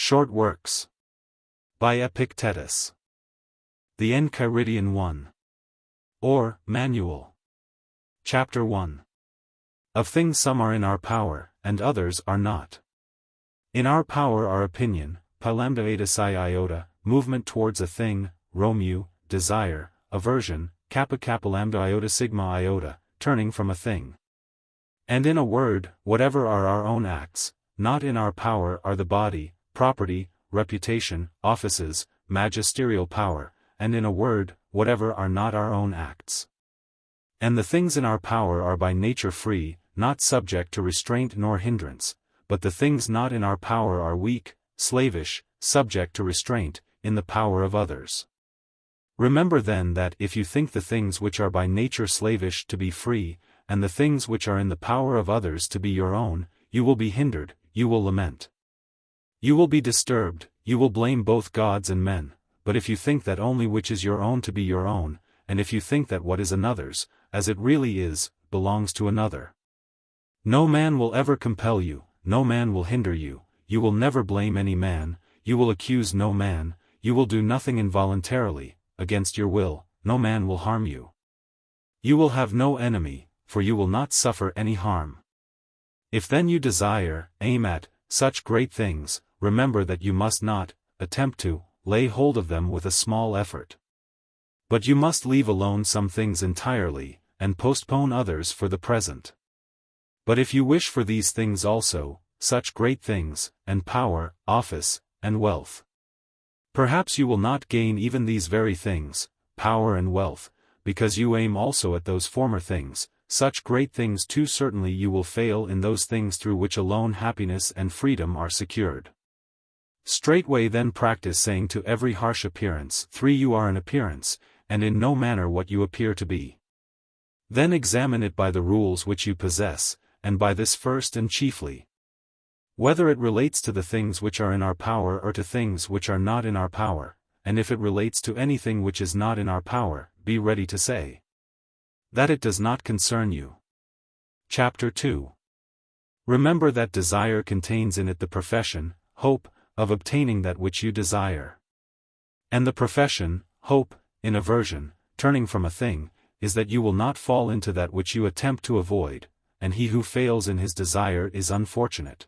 Short Works. By Epictetus. The Enchiridion 1. Or, Manual. Chapter 1. Of things some are in our power, and others are not. In our power are opinion, palambda eta psi iota, movement towards a thing, romeu, desire, aversion, kappa kappa lambda iota sigma iota, turning from a thing. And in a word, whatever are our own acts, not in our power are the body, property, reputation, offices, magisterial power, and in a word, whatever are not our own acts. And the things in our power are by nature free, not subject to restraint nor hindrance, but the things not in our power are weak, slavish, subject to restraint, in the power of others. Remember then that if you think the things which are by nature slavish to be free, and the things which are in the power of others to be your own, you will be hindered, you will lament. You will be disturbed, you will blame both gods and men, but if you think that only which is your own to be your own, and if you think that what is another's, as it really is, belongs to another. No man will ever compel you, no man will hinder you, you will never blame any man, you will accuse no man, you will do nothing involuntarily, against your will, no man will harm you. You will have no enemy, for you will not suffer any harm. If then you desire, aim at, such great things, remember that you must not, attempt to, lay hold of them with a small effort. But you must leave alone some things entirely, and postpone others for the present. But if you wish for these things also, such great things, and power, office, and wealth, perhaps you will not gain even these very things, power and wealth, because you aim also at those former things, such great things too certainly you will fail in those things through which alone happiness and freedom are secured. Straightway then practice saying to every harsh appearance, 3 You are an appearance, and in no manner what you appear to be. Then examine it by the rules which you possess, and by this first and chiefly. Whether it relates to the things which are in our power or to things which are not in our power, and if it relates to anything which is not in our power, be ready to say that it does not concern you. Chapter 2. Remember that desire contains in it the profession, hope, of obtaining that which you desire. And the profession, hope, in aversion, turning from a thing, is that you will not fall into that which you attempt to avoid, and he who fails in his desire is unfortunate.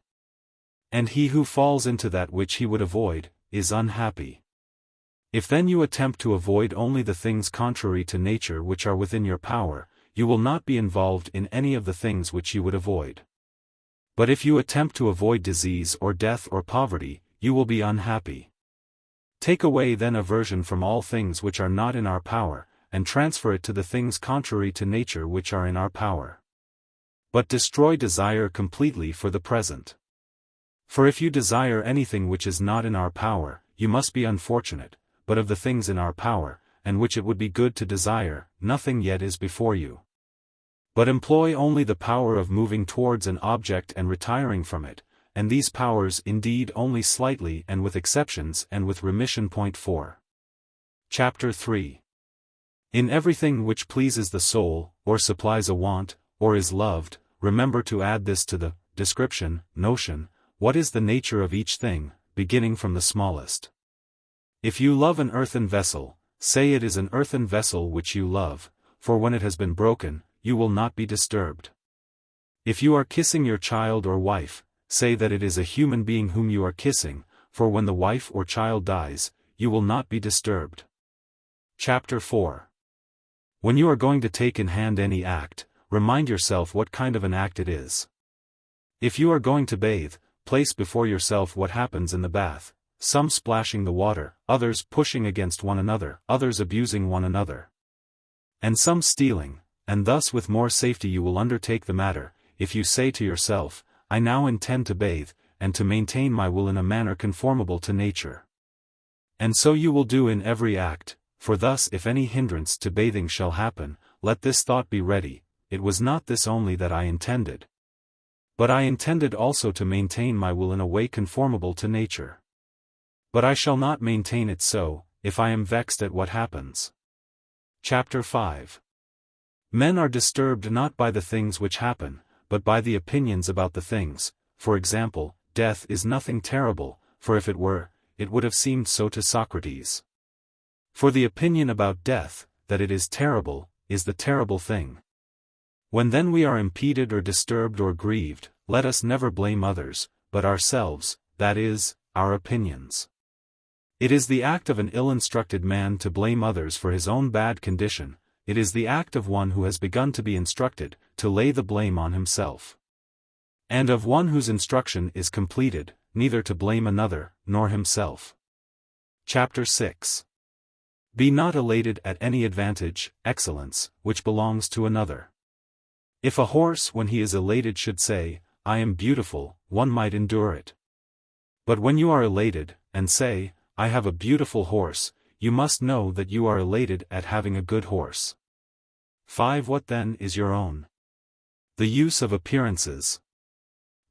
And he who falls into that which he would avoid, is unhappy. If then you attempt to avoid only the things contrary to nature which are within your power, you will not be involved in any of the things which you would avoid. But if you attempt to avoid disease or death or poverty, you will be unhappy. Take away then aversion from all things which are not in our power, and transfer it to the things contrary to nature which are in our power. But destroy desire completely for the present. For if you desire anything which is not in our power, you must be unfortunate, but of the things in our power, and which it would be good to desire, nothing yet is before you. But employ only the power of moving towards an object and retiring from it, and these powers indeed only slightly and with exceptions and with remission. 4. Chapter 3. In everything which pleases the soul, or supplies a want, or is loved, remember to add this to the description, notion, what is the nature of each thing, beginning from the smallest. If you love an earthen vessel, say it is an earthen vessel which you love, for when it has been broken, you will not be disturbed. If you are kissing your child or wife, say that it is a human being whom you are kissing, for when the wife or child dies, you will not be disturbed. Chapter 4. When you are going to take in hand any act, remind yourself what kind of an act it is. If you are going to bathe, place before yourself what happens in the bath, some splashing the water, others pushing against one another, others abusing one another, and some stealing, and thus with more safety you will undertake the matter, if you say to yourself, I now intend to bathe, and to maintain my will in a manner conformable to nature. And so you will do in every act, for thus if any hindrance to bathing shall happen, let this thought be ready, it was not this only that I intended, but I intended also to maintain my will in a way conformable to nature. But I shall not maintain it so, if I am vexed at what happens. Chapter 5. Men are disturbed not by the things which happen, but by the opinions about the things. For example, death is nothing terrible, for if it were, it would have seemed so to Socrates. For the opinion about death, that it is terrible, is the terrible thing. When then we are impeded or disturbed or grieved, let us never blame others, but ourselves, that is, our opinions. It is the act of an ill-instructed man to blame others for his own bad condition, it is the act of one who has begun to be instructed, to lay the blame on himself. And of one whose instruction is completed, neither to blame another, nor himself. Chapter 6. Be not elated at any advantage, excellence, which belongs to another. If a horse when he is elated should say, I am beautiful, one might endure it. But when you are elated, and say, I have a beautiful horse, you must know that you are elated at having a good horse. 5. What then is your own? The use of appearances.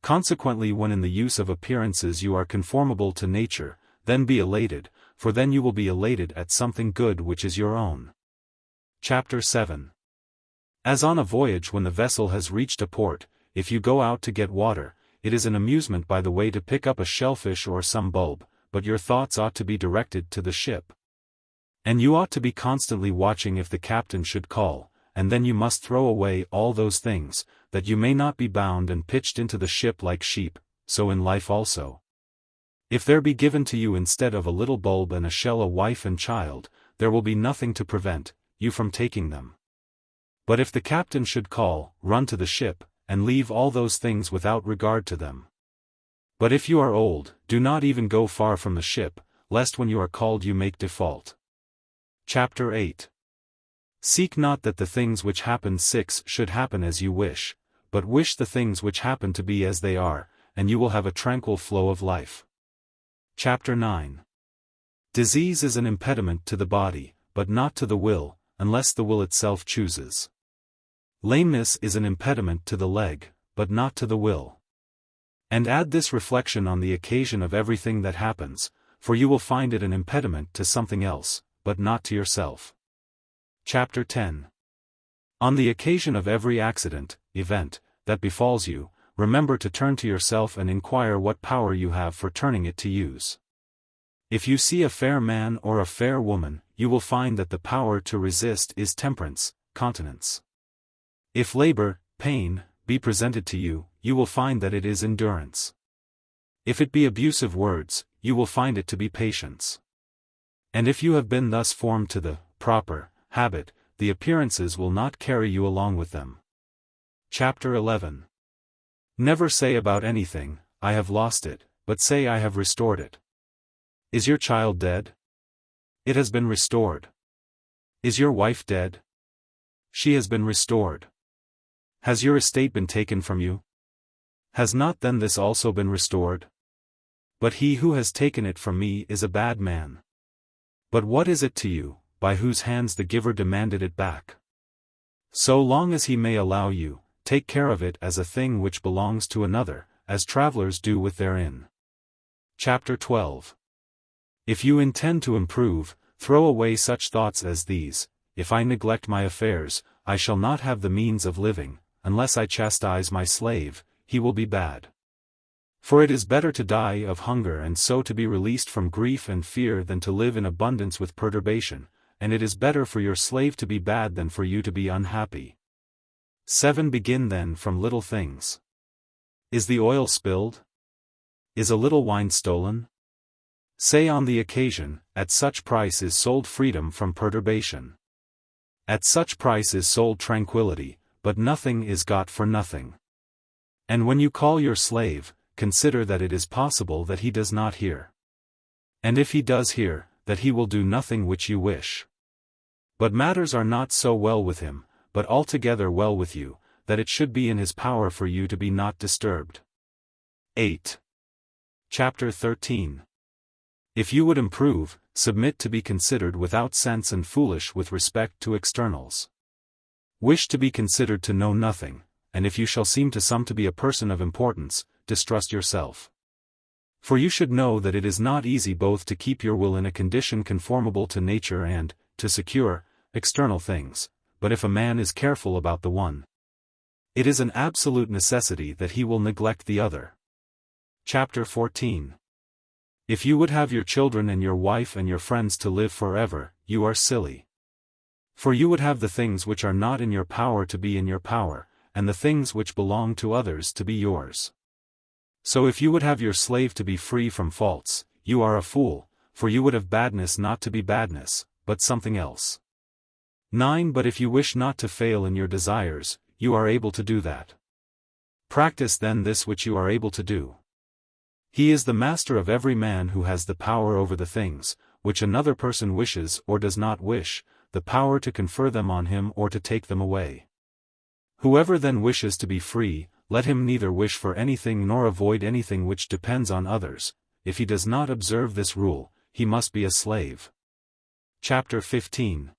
Consequently, when in the use of appearances you are conformable to nature, then be elated, for then you will be elated at something good which is your own. Chapter 7. As on a voyage when the vessel has reached a port, if you go out to get water, it is an amusement by the way to pick up a shellfish or some bulb, but your thoughts ought to be directed to the ship. And you ought to be constantly watching if the captain should call, and then you must throw away all those things, that you may not be bound and pitched into the ship like sheep, so in life also. If there be given to you instead of a little bulb and a shell a wife and child, there will be nothing to prevent you from taking them. But if the captain should call, run to the ship, and leave all those things without regard to them. But if you are old, do not even go far from the ship, lest when you are called you make default. Chapter 8. Seek not that the things which happen 6 should happen as you wish, but wish the things which happen to be as they are, and you will have a tranquil flow of life. Chapter 9. Disease is an impediment to the body, but not to the will, unless the will itself chooses. Lameness is an impediment to the leg, but not to the will. And add this reflection on the occasion of everything that happens, for you will find it an impediment to something else, but not to yourself. Chapter 10. On the occasion of every accident, event, that befalls you, remember to turn to yourself and inquire what power you have for turning it to use. If you see a fair man or a fair woman, you will find that the power to resist is temperance, continence. If labor, pain, be presented to you, you will find that it is endurance. If it be abusive words, you will find it to be patience. And if you have been thus formed to the proper habit, the appearances will not carry you along with them. Chapter 11. Never say about anything, I have lost it, but say I have restored it. Is your child dead? It has been restored. Is your wife dead? She has been restored. Has your estate been taken from you? Has not then this also been restored? But he who has taken it from me is a bad man. But what is it to you, by whose hands the giver demanded it back? So long as he may allow you, take care of it as a thing which belongs to another, as travelers do with their inn. Chapter 12. If you intend to improve, throw away such thoughts as these: if I neglect my affairs, I shall not have the means of living, unless I chastise my slave, he will be bad. For it is better to die of hunger and so to be released from grief and fear than to live in abundance with perturbation, and it is better for your slave to be bad than for you to be unhappy. 7. Begin then from little things. Is the oil spilled? Is a little wine stolen? Say on the occasion, at such price is sold freedom from perturbation. At such price is sold tranquility, but nothing is got for nothing. And when you call your slave, consider that it is possible that he does not hear. And if he does hear, that he will do nothing which you wish. But matters are not so well with him, but altogether well with you, that it should be in his power for you to be not disturbed. 8. Chapter 13. If you would improve, submit to be considered without sense and foolish with respect to externals. Wish to be considered to know nothing, and if you shall seem to some to be a person of importance, distrust yourself. For you should know that it is not easy both to keep your will in a condition conformable to nature and, to secure, external things, but if a man is careful about the one, it is an absolute necessity that he will neglect the other. Chapter 14. If you would have your children and your wife and your friends to live forever, you are silly. For you would have the things which are not in your power to be in your power, and the things which belong to others to be yours. So if you would have your slave to be free from faults, you are a fool, for you would have badness not to be badness, but something else. 9. But if you wish not to fail in your desires, you are able to do that. Practice then this which you are able to do. He is the master of every man who has the power over the things, which another person wishes or does not wish, the power to confer them on him or to take them away. Whoever then wishes to be free, let him neither wish for anything nor avoid anything which depends on others. If he does not observe this rule, he must be a slave. Chapter 15.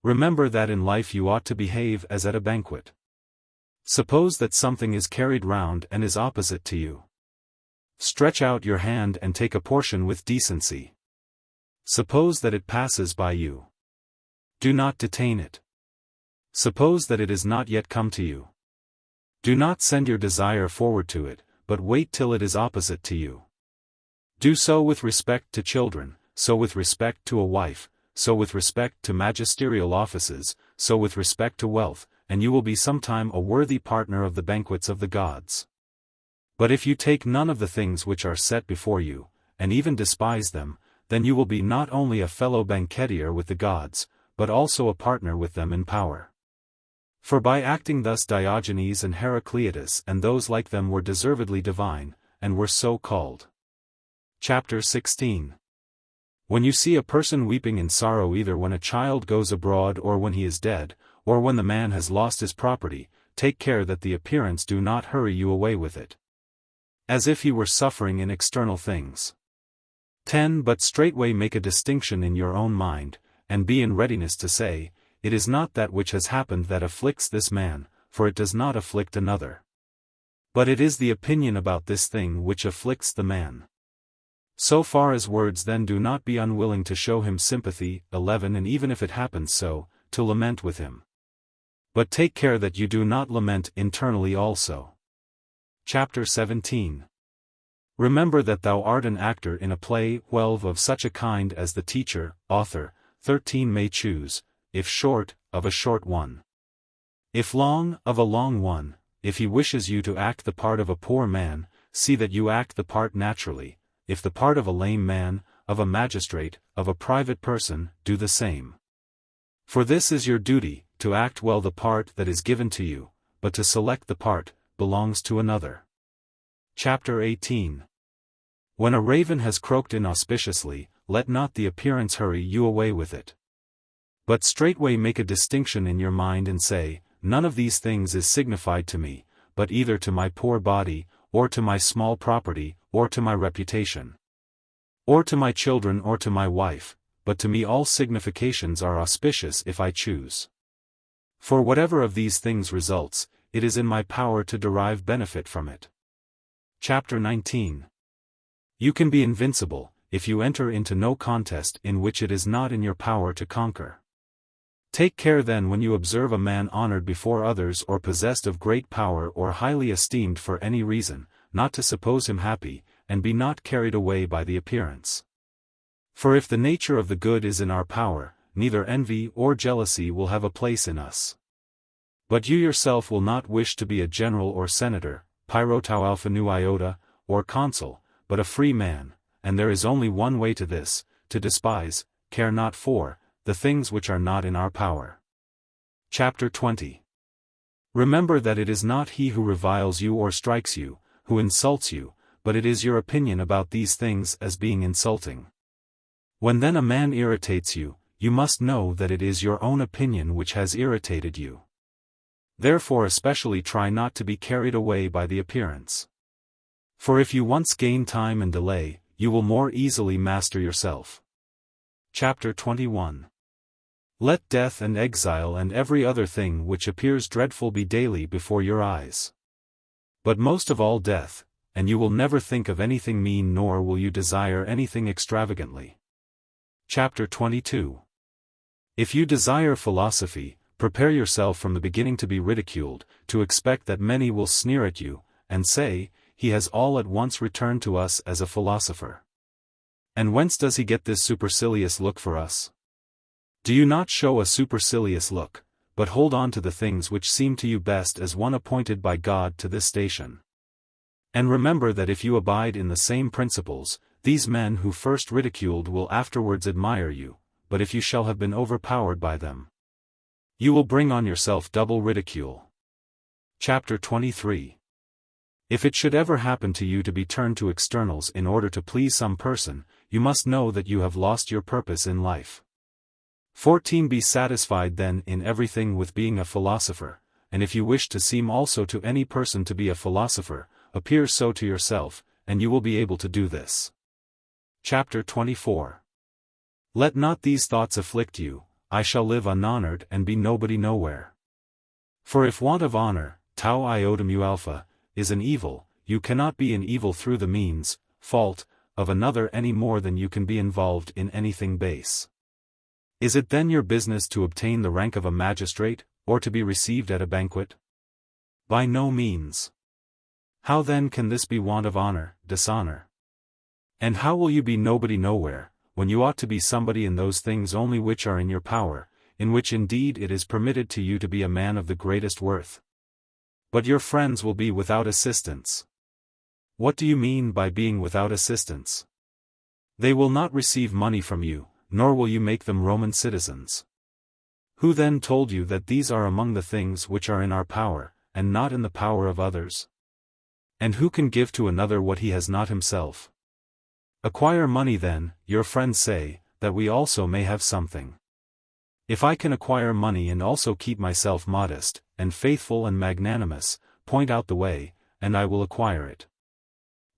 Remember that in life you ought to behave as at a banquet. Suppose that something is carried round and is opposite to you. Stretch out your hand and take a portion with decency. Suppose that it passes by you. Do not detain it. Suppose that it is not yet come to you. Do not send your desire forward to it, but wait till it is opposite to you. Do so with respect to children, so with respect to a wife, so with respect to magisterial offices, so with respect to wealth, and you will be sometime a worthy partner of the banquets of the gods. But if you take none of the things which are set before you, and even despise them, then you will be not only a fellow banqueteer with the gods, but also a partner with them in power. For by acting thus Diogenes and Heraclitus and those like them were deservedly divine, and were so called. Chapter 16. When you see a person weeping in sorrow either when a child goes abroad or when he is dead, or when the man has lost his property, take care that the appearance do not hurry you away with it, as if he were suffering in external things. 10. But straightway make a distinction in your own mind, and be in readiness to say, it is not that which has happened that afflicts this man, for it does not afflict another. But it is the opinion about this thing which afflicts the man. So far as words then do not be unwilling to show him sympathy. 11. And even if it happens so, to lament with him. But take care that you do not lament internally also. Chapter 17. Remember that thou art an actor in a play. 12. Of such a kind as the teacher, author. 13. May choose, if short, of a short one. If long, of a long one. If he wishes you to act the part of a poor man, see that you act the part naturally. If the part of a lame man, of a magistrate, of a private person, do the same. For this is your duty, to act well the part that is given to you, but to select the part, belongs to another. Chapter 18. When a raven has croaked inauspiciously, let not the appearance hurry you away with it. But straightway make a distinction in your mind and say, none of these things is signified to me, but either to my poor body, or to my small property, or to my reputation, or to my children or to my wife, but to me all significations are auspicious if I choose. For whatever of these things results, it is in my power to derive benefit from it. Chapter 19. You can be invincible, if you enter into no contest in which it is not in your power to conquer. Take care then when you observe a man honored before others or possessed of great power or highly esteemed for any reason, not to suppose him happy, and be not carried away by the appearance. For if the nature of the good is in our power, neither envy or jealousy will have a place in us. But you yourself will not wish to be a general or senator, Pyrotau Alpha Nu Iota, or consul, but a free man, and there is only one way to this, to despise, care not for, the things which are not in our power. Chapter 20. Remember that it is not he who reviles you or strikes you, who insults you, but it is your opinion about these things as being insulting. When then a man irritates you, you must know that it is your own opinion which has irritated you. Therefore especially try not to be carried away by the appearance. For if you once gain time and delay, you will more easily master yourself. Chapter 21. Let death and exile and every other thing which appears dreadful be daily before your eyes. But most of all death, and you will never think of anything mean nor will you desire anything extravagantly. Chapter 22. If you desire philosophy, prepare yourself from the beginning to be ridiculed, to expect that many will sneer at you, and say, he has all at once returned to us as a philosopher. And whence does he get this supercilious look for us? Do you not show a supercilious look, but hold on to the things which seem to you best as one appointed by God to this station? And remember that if you abide in the same principles, these men who first ridiculed will afterwards admire you, but if you shall have been overpowered by them, you will bring on yourself double ridicule. Chapter 23. If it should ever happen to you to be turned to externals in order to please some person, you must know that you have lost your purpose in life. 14. Be satisfied then in everything with being a philosopher, and if you wish to seem also to any person to be a philosopher, appear so to yourself, and you will be able to do this. Chapter 24. Let not these thoughts afflict you, I shall live unhonored and be nobody nowhere. For if want of honor, tau iotum u alpha, is an evil, you cannot be an evil through the means, fault, of another any more than you can be involved in anything base. Is it then your business to obtain the rank of a magistrate, or to be received at a banquet? By no means. How then can this be want of honor, dishonor? And how will you be nobody nowhere, when you ought to be somebody in those things only which are in your power, in which indeed it is permitted to you to be a man of the greatest worth? But your friends will be without assistance. What do you mean by being without assistance? They will not receive money from you, nor will you make them Roman citizens. Who then told you that these are among the things which are in our power, and not in the power of others? And who can give to another what he has not himself? Acquire money then, your friends say, that we also may have something. If I can acquire money and also keep myself modest, and faithful and magnanimous, point out the way, and I will acquire it.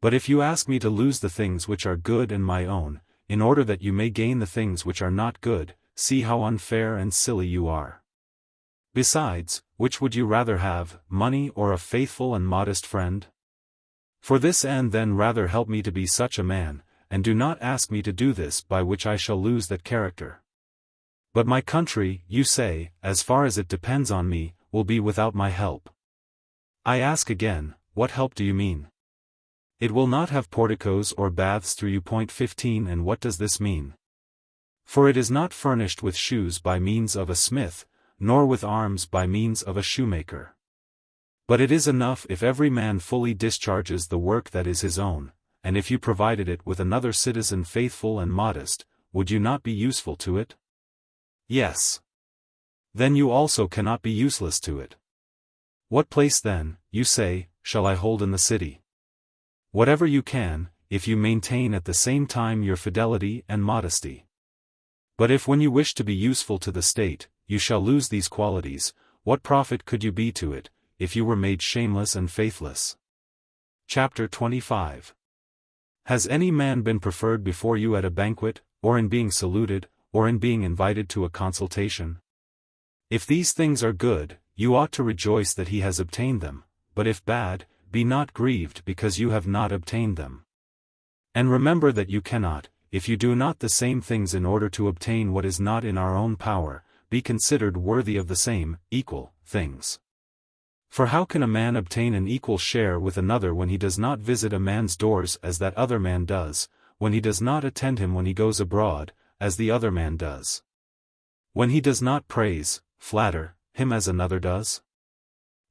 But if you ask me to lose the things which are good and my own, in order that you may gain the things which are not good, see how unfair and silly you are. Besides, which would you rather have, money or a faithful and modest friend? For this end then rather help me to be such a man, and do not ask me to do this by which I shall lose that character. But my country, you say, as far as it depends on me, will be without my help. I ask again, what help do you mean? It will not have porticos or baths through you. 15. And what does this mean? For it is not furnished with shoes by means of a smith, nor with arms by means of a shoemaker. But it is enough if every man fully discharges the work that is his own, and if you provided it with another citizen faithful and modest, would you not be useful to it? Yes. Then you also cannot be useless to it. What place then, you say, shall I hold in the city? Whatever you can, if you maintain at the same time your fidelity and modesty. But if when you wish to be useful to the state, you shall lose these qualities, what profit could you be to it, if you were made shameless and faithless? Chapter 25. Has any man been preferred before you at a banquet, or in being saluted, or in being invited to a consultation? If these things are good, you ought to rejoice that he has obtained them, but if bad, be not grieved because you have not obtained them. And remember that you cannot, if you do not the same things in order to obtain what is not in our own power, be considered worthy of the same, equal, things. For how can a man obtain an equal share with another when he does not visit a man's doors as that other man does, when he does not attend him when he goes abroad, as the other man does? When he does not praise, flatter, him as another does?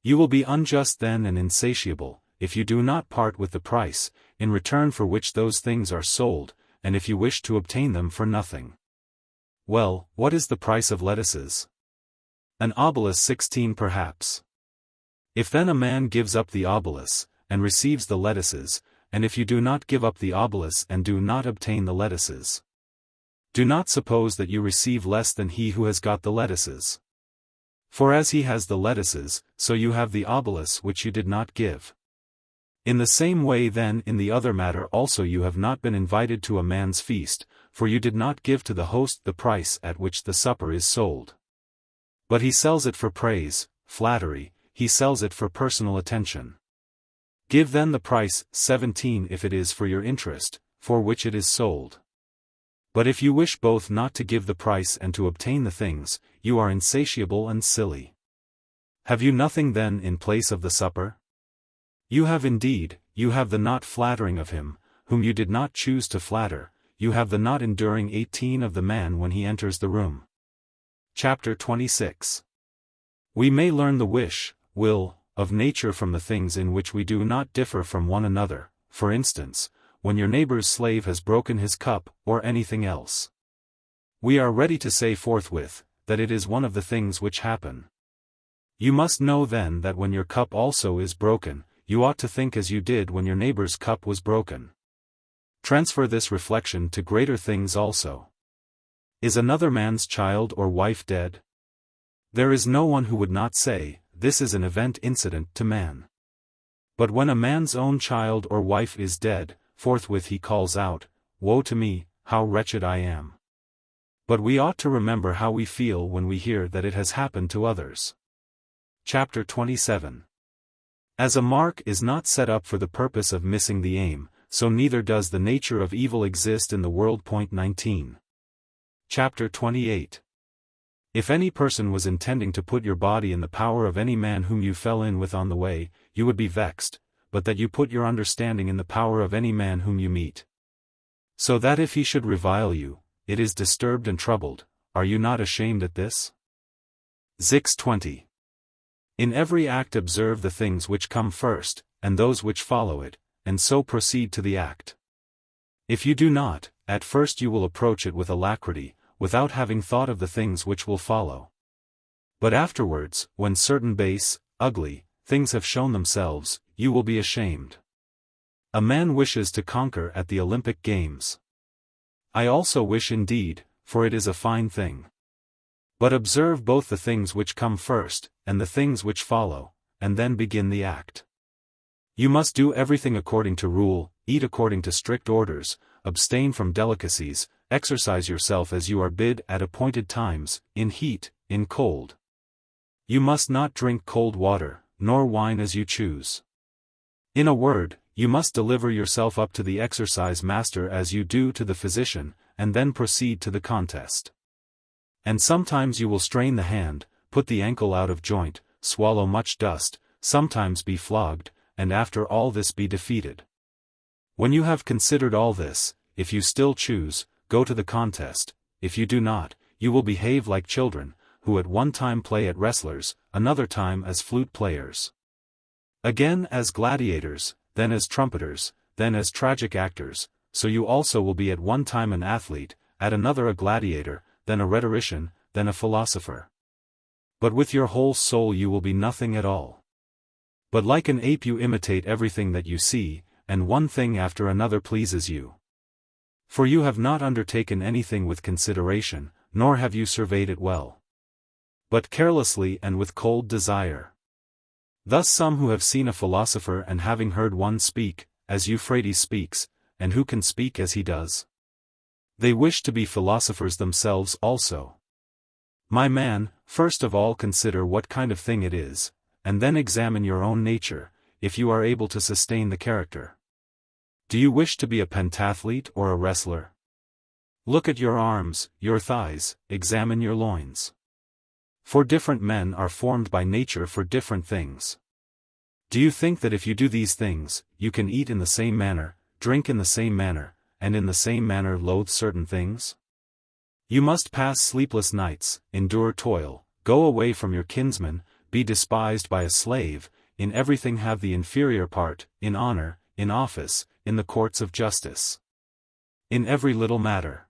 You will be unjust then and insatiable, if you do not part with the price, in return for which those things are sold, and if you wish to obtain them for nothing. Well, what is the price of lettuces? An obolus 16 perhaps. If then a man gives up the obolus, and receives the lettuces, and if you do not give up the obolus and do not obtain the lettuces, do not suppose that you receive less than he who has got the lettuces. For as he has the lettuces, so you have the obolus which you did not give. In the same way then in the other matter also you have not been invited to a man's feast, for you did not give to the host the price at which the supper is sold. But he sells it for praise, flattery, he sells it for personal attention. Give then the price, 17 if it is for your interest, for which it is sold. But if you wish both not to give the price and to obtain the things, you are insatiable and silly. Have you nothing then in place of the supper? You have indeed, you have the not flattering of him, whom you did not choose to flatter, you have the not enduring 18 of the man when he enters the room. Chapter 26. We may learn the will, of nature from the things in which we do not differ from one another, for instance, when your neighbor's slave has broken his cup, or anything else. We are ready to say forthwith, that it is one of the things which happen. You must know then that when your cup also is broken, you ought to think as you did when your neighbor's cup was broken. Transfer this reflection to greater things also. Is another man's child or wife dead? There is no one who would not say, this is an event incident to man. But when a man's own child or wife is dead, forthwith he calls out, woe to me, how wretched I am. But we ought to remember how we feel when we hear that it has happened to others. Chapter 27. As a mark is not set up for the purpose of missing the aim, so neither does the nature of evil exist in the world. 19. Chapter 28. If any person was intending to put your body in the power of any man whom you fell in with on the way, you would be vexed, but that you put your understanding in the power of any man whom you meet. So that if he should revile you, it is disturbed and troubled, are you not ashamed at this? 20. In every act observe the things which come first, and those which follow it, and so proceed to the act. If you do not, at first you will approach it with alacrity, without having thought of the things which will follow. But afterwards, when certain base, ugly, things have shown themselves, you will be ashamed. A man wishes to conquer at the Olympic Games. I also wish indeed, for it is a fine thing. But observe both the things which come first, and the things which follow, and then begin the act. You must do everything according to rule, eat according to strict orders, abstain from delicacies, exercise yourself as you are bid at appointed times, in heat, in cold. You must not drink cold water, nor wine as you choose. In a word, you must deliver yourself up to the exercise master as you do to the physician, and then proceed to the contest. And sometimes you will strain the hand, put the ankle out of joint, swallow much dust, sometimes be flogged, and after all this be defeated. When you have considered all this, if you still choose, go to the contest; if you do not, you will behave like children, who at one time play at wrestlers, another time as flute players, again as gladiators, then as trumpeters, then as tragic actors, so you also will be at one time an athlete, at another a gladiator, then a rhetorician, then a philosopher. But with your whole soul you will be nothing at all. But like an ape you imitate everything that you see, and one thing after another pleases you. For you have not undertaken anything with consideration, nor have you surveyed it well, but carelessly and with cold desire. Thus some who have seen a philosopher and having heard one speak, as Euphrates speaks, and who can speak as he does, they wish to be philosophers themselves also. My man, first of all consider what kind of thing it is, and then examine your own nature, if you are able to sustain the character. Do you wish to be a pentathlete or a wrestler? Look at your arms, your thighs, examine your loins. For different men are formed by nature for different things. Do you think that if you do these things, you can eat in the same manner, drink in the same manner, and in the same manner loathe certain things? You must pass sleepless nights, endure toil, go away from your kinsmen, be despised by a slave, in everything have the inferior part, in honor, in office, in the courts of justice, in every little matter.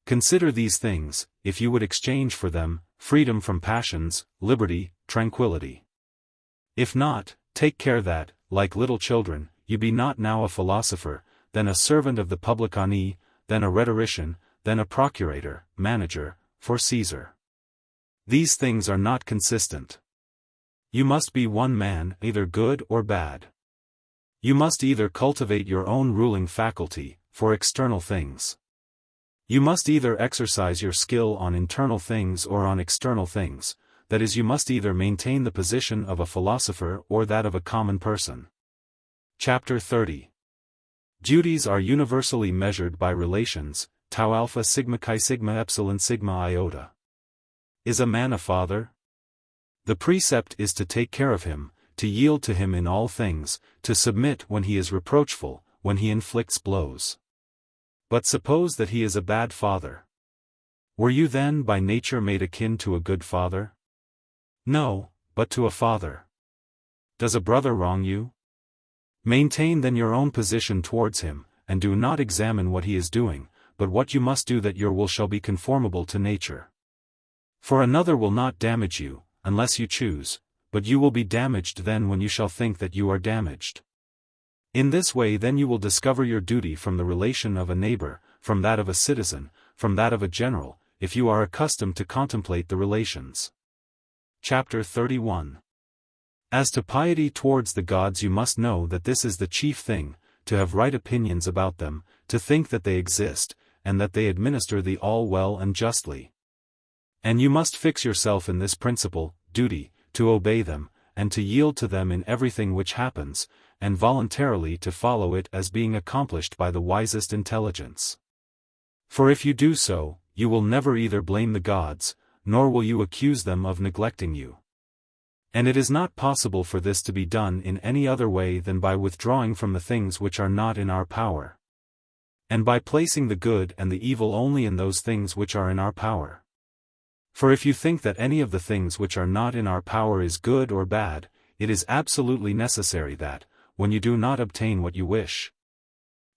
Consider these things, if you would exchange for them, freedom from passions, liberty, tranquility. If not, take care that, like little children, you be not now a philosopher, then a servant of the publicani, then a rhetorician, then a procurator, manager, for Caesar. These things are not consistent. You must be one man, either good or bad. You must either cultivate your own ruling faculty, for external things. You must either exercise your skill on internal things or on external things, that is, you must either maintain the position of a philosopher or that of a common person. Chapter 30. Duties are universally measured by relations, tau alpha sigma chi sigma epsilon sigma iota. Is a man a father? The precept is to take care of him, to yield to him in all things, to submit when he is reproachful, when he inflicts blows. But suppose that he is a bad father. Were you then by nature made akin to a good father? No, but to a father. Does a brother wrong you? Maintain then your own position towards him, and do not examine what he is doing, but what you must do, that your will shall be conformable to nature. For another will not damage you, unless you choose, but you will be damaged then when you shall think that you are damaged. In this way then you will discover your duty from the relation of a neighbor, from that of a citizen, from that of a general, if you are accustomed to contemplate the relations. Chapter 31. As to piety towards the gods, you must know that this is the chief thing, to have right opinions about them, to think that they exist, and that they administer the all well and justly. And you must fix yourself in this principle, duty, to obey them, and to yield to them in everything which happens, and voluntarily to follow it as being accomplished by the wisest intelligence. For if you do so, you will never either blame the gods, nor will you accuse them of neglecting you. And it is not possible for this to be done in any other way than by withdrawing from the things which are not in our power, and by placing the good and the evil only in those things which are in our power. For if you think that any of the things which are not in our power is good or bad, it is absolutely necessary that, when you do not obtain what you wish,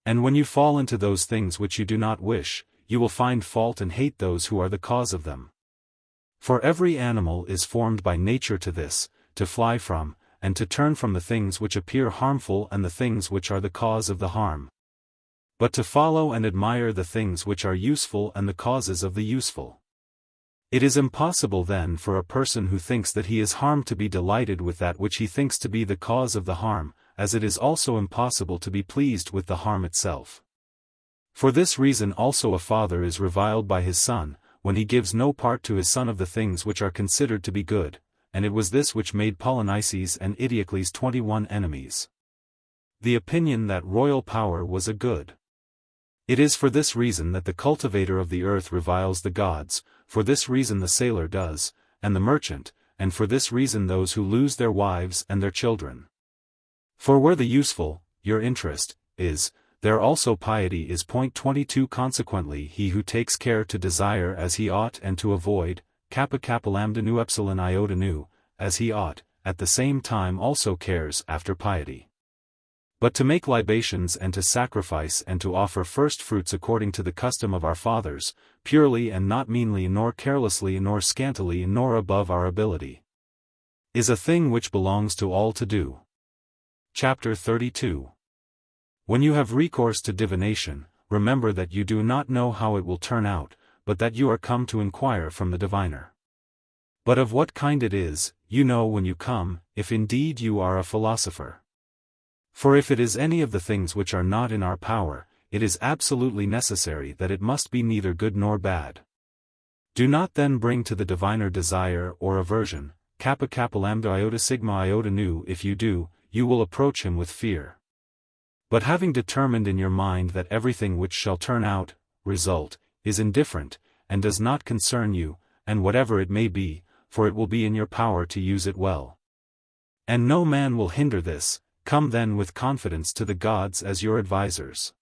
and when you fall into those things which you do not wish, you will find fault and hate those who are the cause of them. For every animal is formed by nature to this, to fly from, and to turn from the things which appear harmful and the things which are the cause of the harm, but to follow and admire the things which are useful and the causes of the useful. It is impossible then for a person who thinks that he is harmed to be delighted with that which he thinks to be the cause of the harm, as it is also impossible to be pleased with the harm itself. For this reason also a father is reviled by his son, when he gives no part to his son of the things which are considered to be good, and it was this which made Polynices and Eteocles 21 enemies. The opinion that royal power was a good. It is for this reason that the cultivator of the earth reviles the gods, for this reason the sailor does, and the merchant, and for this reason those who lose their wives and their children. For where the useful, your interest, is, there also piety is. 22 Consequently he who takes care to desire as he ought and to avoid, kappa kappa lambda nu epsilon iota nu, as he ought, at the same time also cares after piety. But to make libations and to sacrifice and to offer first fruits according to the custom of our fathers, purely and not meanly nor carelessly nor scantily nor above our ability, is a thing which belongs to all to do. Chapter 32. When you have recourse to divination, remember that you do not know how it will turn out, but that you are come to inquire from the diviner. But of what kind it is, you know when you come, if indeed you are a philosopher. For if it is any of the things which are not in our power, it is absolutely necessary that it must be neither good nor bad. Do not then bring to the diviner desire or aversion, kappa kappa lambda iota sigma iota nu. If you do, you will approach him with fear. But having determined in your mind that everything which shall turn out, result, is indifferent, and does not concern you, and whatever it may be, for it will be in your power to use it well, and no man will hinder this, come then with confidence to the gods as your advisers.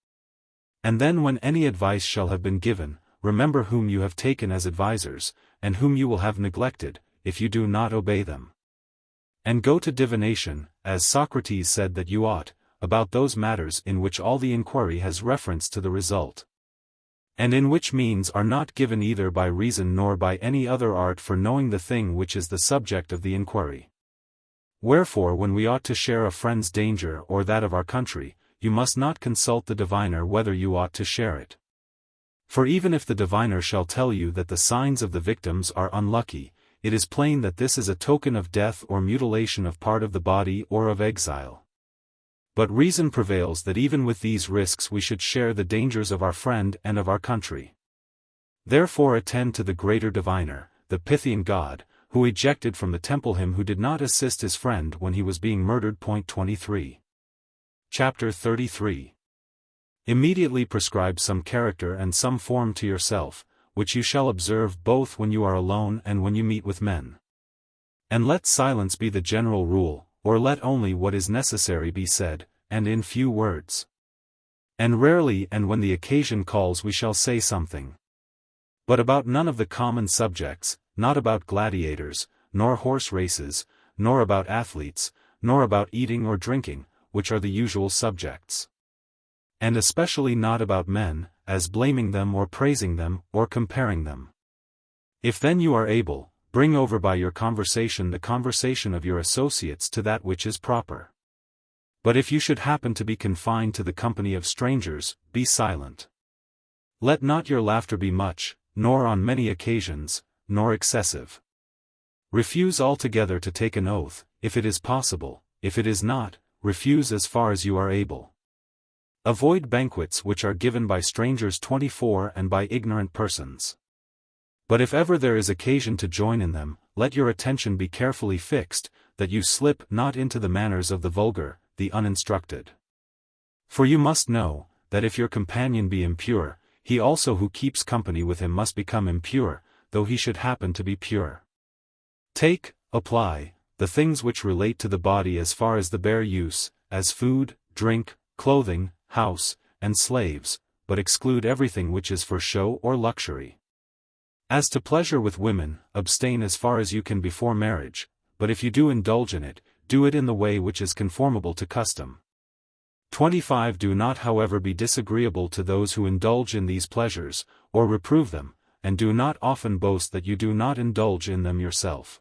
And then when any advice shall have been given, remember whom you have taken as advisers, and whom you will have neglected, if you do not obey them. And go to divination, as Socrates said that you ought, about those matters in which all the inquiry has reference to the result, and in which means are not given either by reason nor by any other art for knowing the thing which is the subject of the inquiry. Wherefore when we ought to share a friend's danger or that of our country, you must not consult the diviner whether you ought to share it. For even if the diviner shall tell you that the signs of the victims are unlucky, it is plain that this is a token of death or mutilation of part of the body or of exile. But reason prevails that even with these risks we should share the dangers of our friend and of our country. Therefore attend to the greater diviner, the Pythian god, who ejected from the temple him who did not assist his friend when he was being murdered. 23. Chapter 33. Immediately prescribe some character and some form to yourself, which you shall observe both when you are alone and when you meet with men. And let silence be the general rule, or let only what is necessary be said, and in few words. And rarely and when the occasion calls we shall say something. But about none of the common subjects, not about gladiators, nor horse races, nor about athletes, nor about eating or drinking, which are the usual subjects. And especially not about men, as blaming them or praising them, or comparing them. If then you are able, bring over by your conversation the conversation of your associates to that which is proper. But if you should happen to be confined to the company of strangers, be silent. Let not your laughter be much, nor on many occasions, nor excessive. Refuse altogether to take an oath, if it is possible; if it is not, refuse as far as you are able. Avoid banquets which are given by strangers 24 and by ignorant persons. But if ever there is occasion to join in them, let your attention be carefully fixed, that you slip not into the manners of the vulgar, the uninstructed. For you must know, that if your companion be impure, he also who keeps company with him must become impure, though he should happen to be pure. Apply, the things which relate to the body as far as the bare use, as food, drink, clothing, house, and slaves, but exclude everything which is for show or luxury. As to pleasure with women, abstain as far as you can before marriage, but if you do indulge in it, do it in the way which is conformable to custom. 25 Do not however be disagreeable to those who indulge in these pleasures, or reprove them, and do not often boast that you do not indulge in them yourself.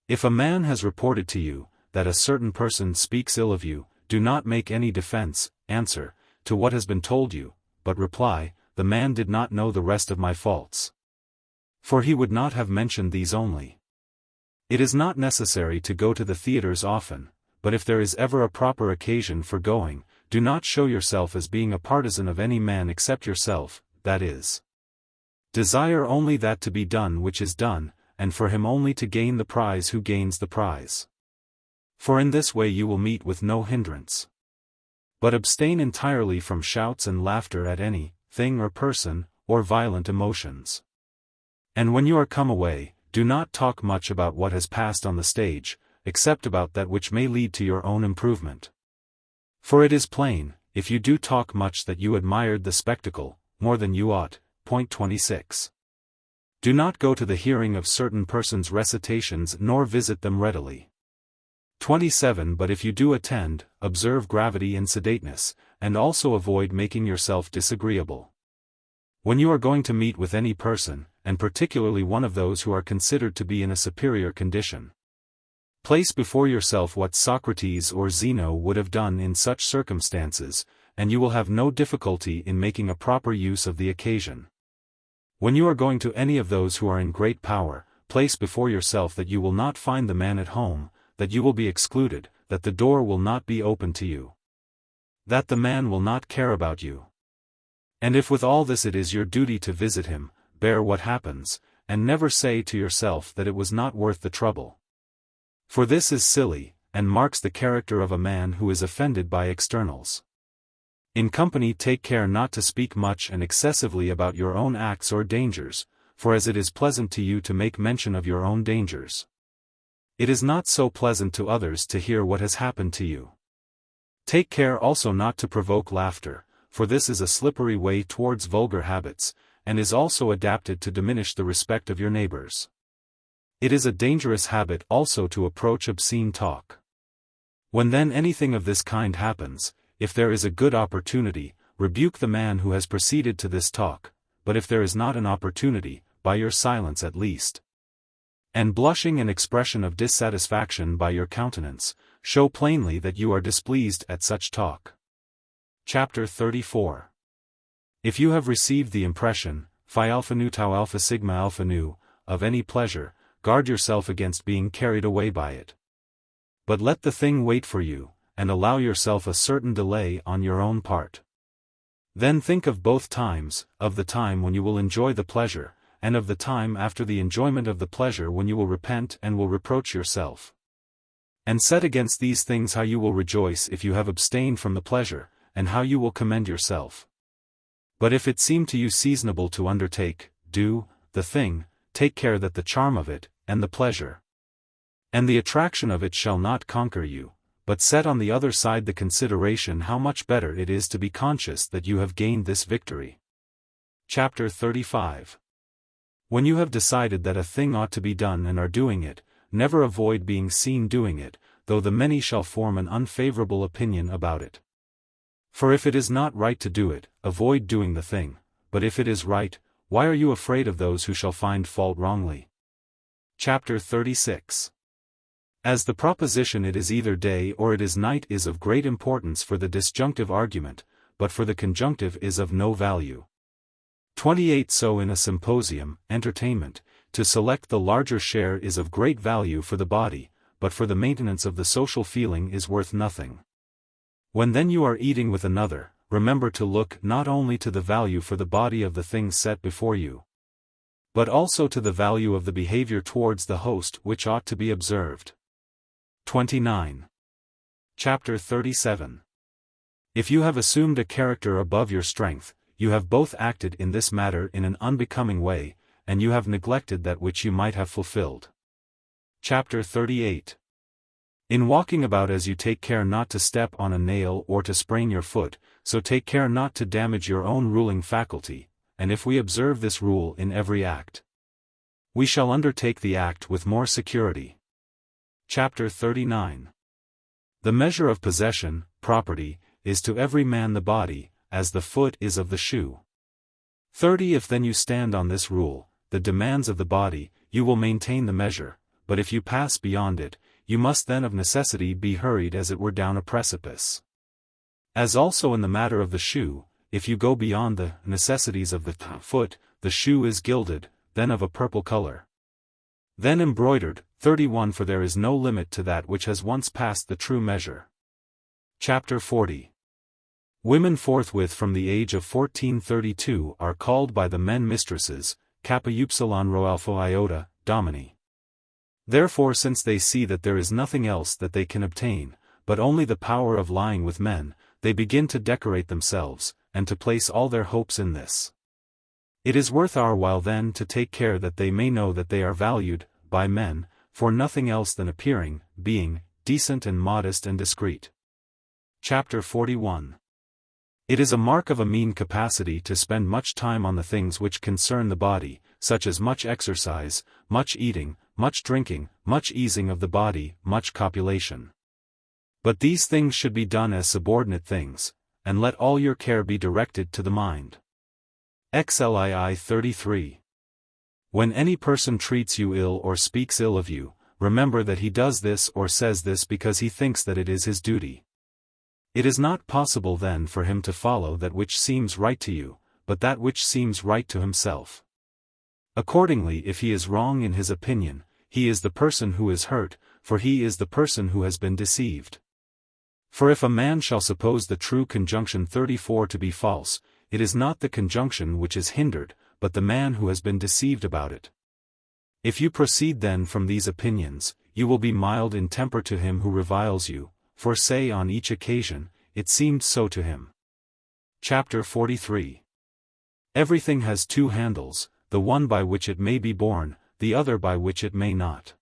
If a man has reported to you, that a certain person speaks ill of you, do not make any defense, answer, to what has been told you, but reply, the man did not know the rest of my faults. For he would not have mentioned these only. It is not necessary to go to the theatres often, but if there is ever a proper occasion for going, do not show yourself as being a partisan of any man except yourself, that is. Desire only that to be done which is done, and for him only to gain the prize who gains the prize. For in this way you will meet with no hindrance. But abstain entirely from shouts and laughter at any thing or person, or violent emotions. And when you are come away, do not talk much about what has passed on the stage, except about that which may lead to your own improvement. For it is plain, if you do talk much, that you admired the spectacle, more than you ought. Point 26. Do not go to the hearing of certain persons' recitations nor visit them readily. 27 But if you do attend, observe gravity and sedateness, and also avoid making yourself disagreeable. When you are going to meet with any person, and particularly one of those who are considered to be in a superior condition, place before yourself what Socrates or Zeno would have done in such circumstances, and you will have no difficulty in making a proper use of the occasion. When you are going to any of those who are in great power, place before yourself that you will not find the man at home, that you will be excluded, that the door will not be open to you, that the man will not care about you. And if with all this it is your duty to visit him, bear what happens, and never say to yourself that it was not worth the trouble. For this is silly, and marks the character of a man who is offended by externals. In company take care not to speak much and excessively about your own acts or dangers, for as it is pleasant to you to make mention of your own dangers, it is not so pleasant to others to hear what has happened to you. Take care also not to provoke laughter, for this is a slippery way towards vulgar habits, and is also adapted to diminish the respect of your neighbors. It is a dangerous habit also to approach obscene talk. When then anything of this kind happens, if there is a good opportunity, rebuke the man who has proceeded to this talk, but if there is not an opportunity, by your silence at least, and blushing an expression of dissatisfaction by your countenance, show plainly that you are displeased at such talk. Chapter 34. If you have received the impression, phi alpha nu tau alpha sigma alpha nu, of any pleasure, guard yourself against being carried away by it. But let the thing wait for you, and allow yourself a certain delay on your own part. Then think of both times, of the time when you will enjoy the pleasure, and of the time after the enjoyment of the pleasure when you will repent and will reproach yourself. And set against these things how you will rejoice if you have abstained from the pleasure, and how you will commend yourself. But if it seem to you seasonable to undertake, do the thing, take care that the charm of it, and the pleasure, and the attraction of it shall not conquer you, but set on the other side the consideration how much better it is to be conscious that you have gained this victory. Chapter 35. When you have decided that a thing ought to be done and are doing it, never avoid being seen doing it, though the many shall form an unfavorable opinion about it. For if it is not right to do it, avoid doing the thing, but if it is right, why are you afraid of those who shall find fault wrongly? Chapter 36. As the proposition it is either day or it is night is of great importance for the disjunctive argument, but for the conjunctive is of no value. 28. So in a symposium, entertainment, to select the larger share is of great value for the body, but for the maintenance of the social feeling is worth nothing. When then you are eating with another, remember to look not only to the value for the body of the things set before you, but also to the value of the behavior towards the host which ought to be observed. 29. Chapter 37. If you have assumed a character above your strength, you have both acted in this matter in an unbecoming way, and you have neglected that which you might have fulfilled. Chapter 38. In walking about as you take care not to step on a nail or to sprain your foot, so take care not to damage your own ruling faculty, and if we observe this rule in every act, we shall undertake the act with more security. Chapter 39. The measure of possession, property, is to every man the body, as the foot is of the shoe. 30. If then you stand on this rule, the demands of the body, you will maintain the measure, but if you pass beyond it, you must then of necessity be hurried as it were down a precipice. As also in the matter of the shoe, if you go beyond the necessities of the foot, the shoe is gilded, then of a purple color, then embroidered. 31. For there is no limit to that which has once passed the true measure. Chapter 40. Women forthwith from the age of 14-32 are called by the men mistresses, kappa upsilon rho alpha iota, domini. Therefore since they see that there is nothing else that they can obtain, but only the power of lying with men, they begin to decorate themselves, and to place all their hopes in this. It is worth our while then to take care that they may know that they are valued, by men, for nothing else than appearing, being, decent and modest and discreet. Chapter 41. It is a mark of a mean capacity to spend much time on the things which concern the body, such as much exercise, much eating, much drinking, much easing of the body, much copulation. But these things should be done as subordinate things, and let all your care be directed to the mind. XLII 33. When any person treats you ill or speaks ill of you, remember that he does this or says this because he thinks that it is his duty. It is not possible then for him to follow that which seems right to you, but that which seems right to himself. Accordingly, if he is wrong in his opinion, he is the person who is hurt, for he is the person who has been deceived. For if a man shall suppose the true conjunction 34 to be false, it is not the conjunction which is hindered, but the man who has been deceived about it. If you proceed then from these opinions, you will be mild in temper to him who reviles you, for say on each occasion, it seemed so to him. Chapter 43. Everything has two handles, the one by which it may be borne, the other by which it may not.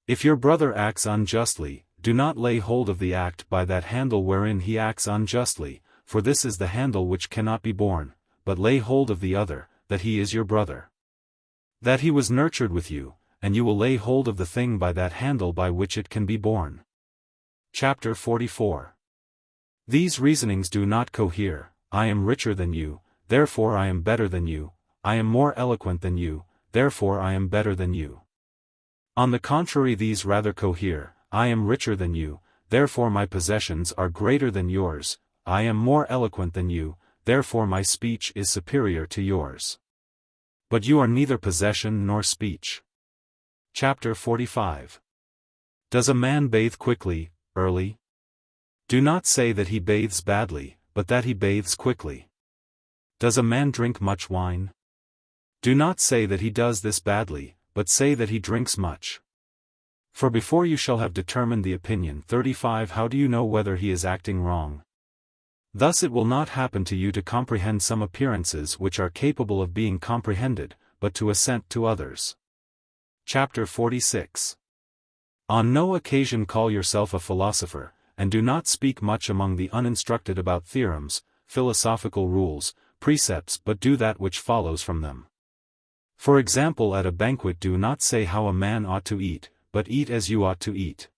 If your brother acts unjustly, do not lay hold of the act by that handle wherein he acts unjustly, for this is the handle which cannot be borne, but lay hold of the other, that he is your brother, that he was nurtured with you, and you will lay hold of the thing by that handle by which it can be borne. Chapter 44. These reasonings do not cohere. I am richer than you, therefore I am better than you, I am more eloquent than you, therefore I am better than you. On the contrary, these rather cohere. I am richer than you, therefore my possessions are greater than yours, I am more eloquent than you, therefore my speech is superior to yours. But you are neither possession nor speech. Chapter 45. Does a man bathe quickly, early? Do not say that he bathes badly, but that he bathes quickly. Does a man drink much wine? Do not say that he does this badly, but say that he drinks much. For before you shall have determined the opinion 35, how do you know whether he is acting wrong? Thus it will not happen to you to comprehend some appearances which are capable of being comprehended, but to assent to others. Chapter 46. On no occasion call yourself a philosopher, and do not speak much among the uninstructed about theorems, philosophical rules, precepts, but do that which follows from them. For example, at a banquet do not say how a man ought to eat, but eat as you ought to eat.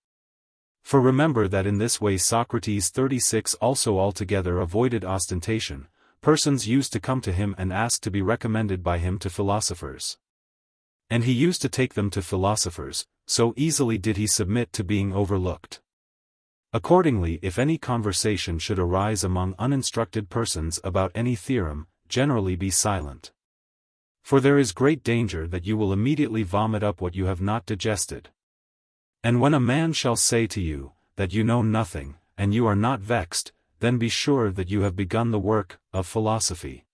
For remember that in this way Socrates 36 also altogether avoided ostentation. Persons used to come to him and ask to be recommended by him to philosophers. And he used to take them to philosophers, so easily did he submit to being overlooked. Accordingly, if any conversation should arise among uninstructed persons about any theorem, generally be silent. For there is great danger that you will immediately vomit up what you have not digested. And when a man shall say to you, that you know nothing, and you are not vexed, then be sure that you have begun the work of philosophy.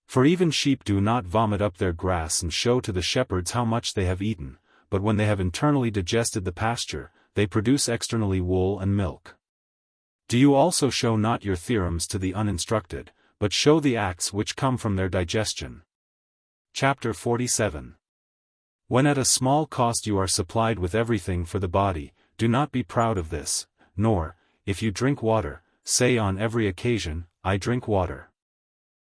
For even sheep do not vomit up their grass and show to the shepherds how much they have eaten, but when they have internally digested the pasture, they produce externally wool and milk. Do you also show not your theorems to the uninstructed, but show the acts which come from their digestion. Chapter 47. When at a small cost you are supplied with everything for the body, do not be proud of this, nor, if you drink water, say on every occasion, I drink water.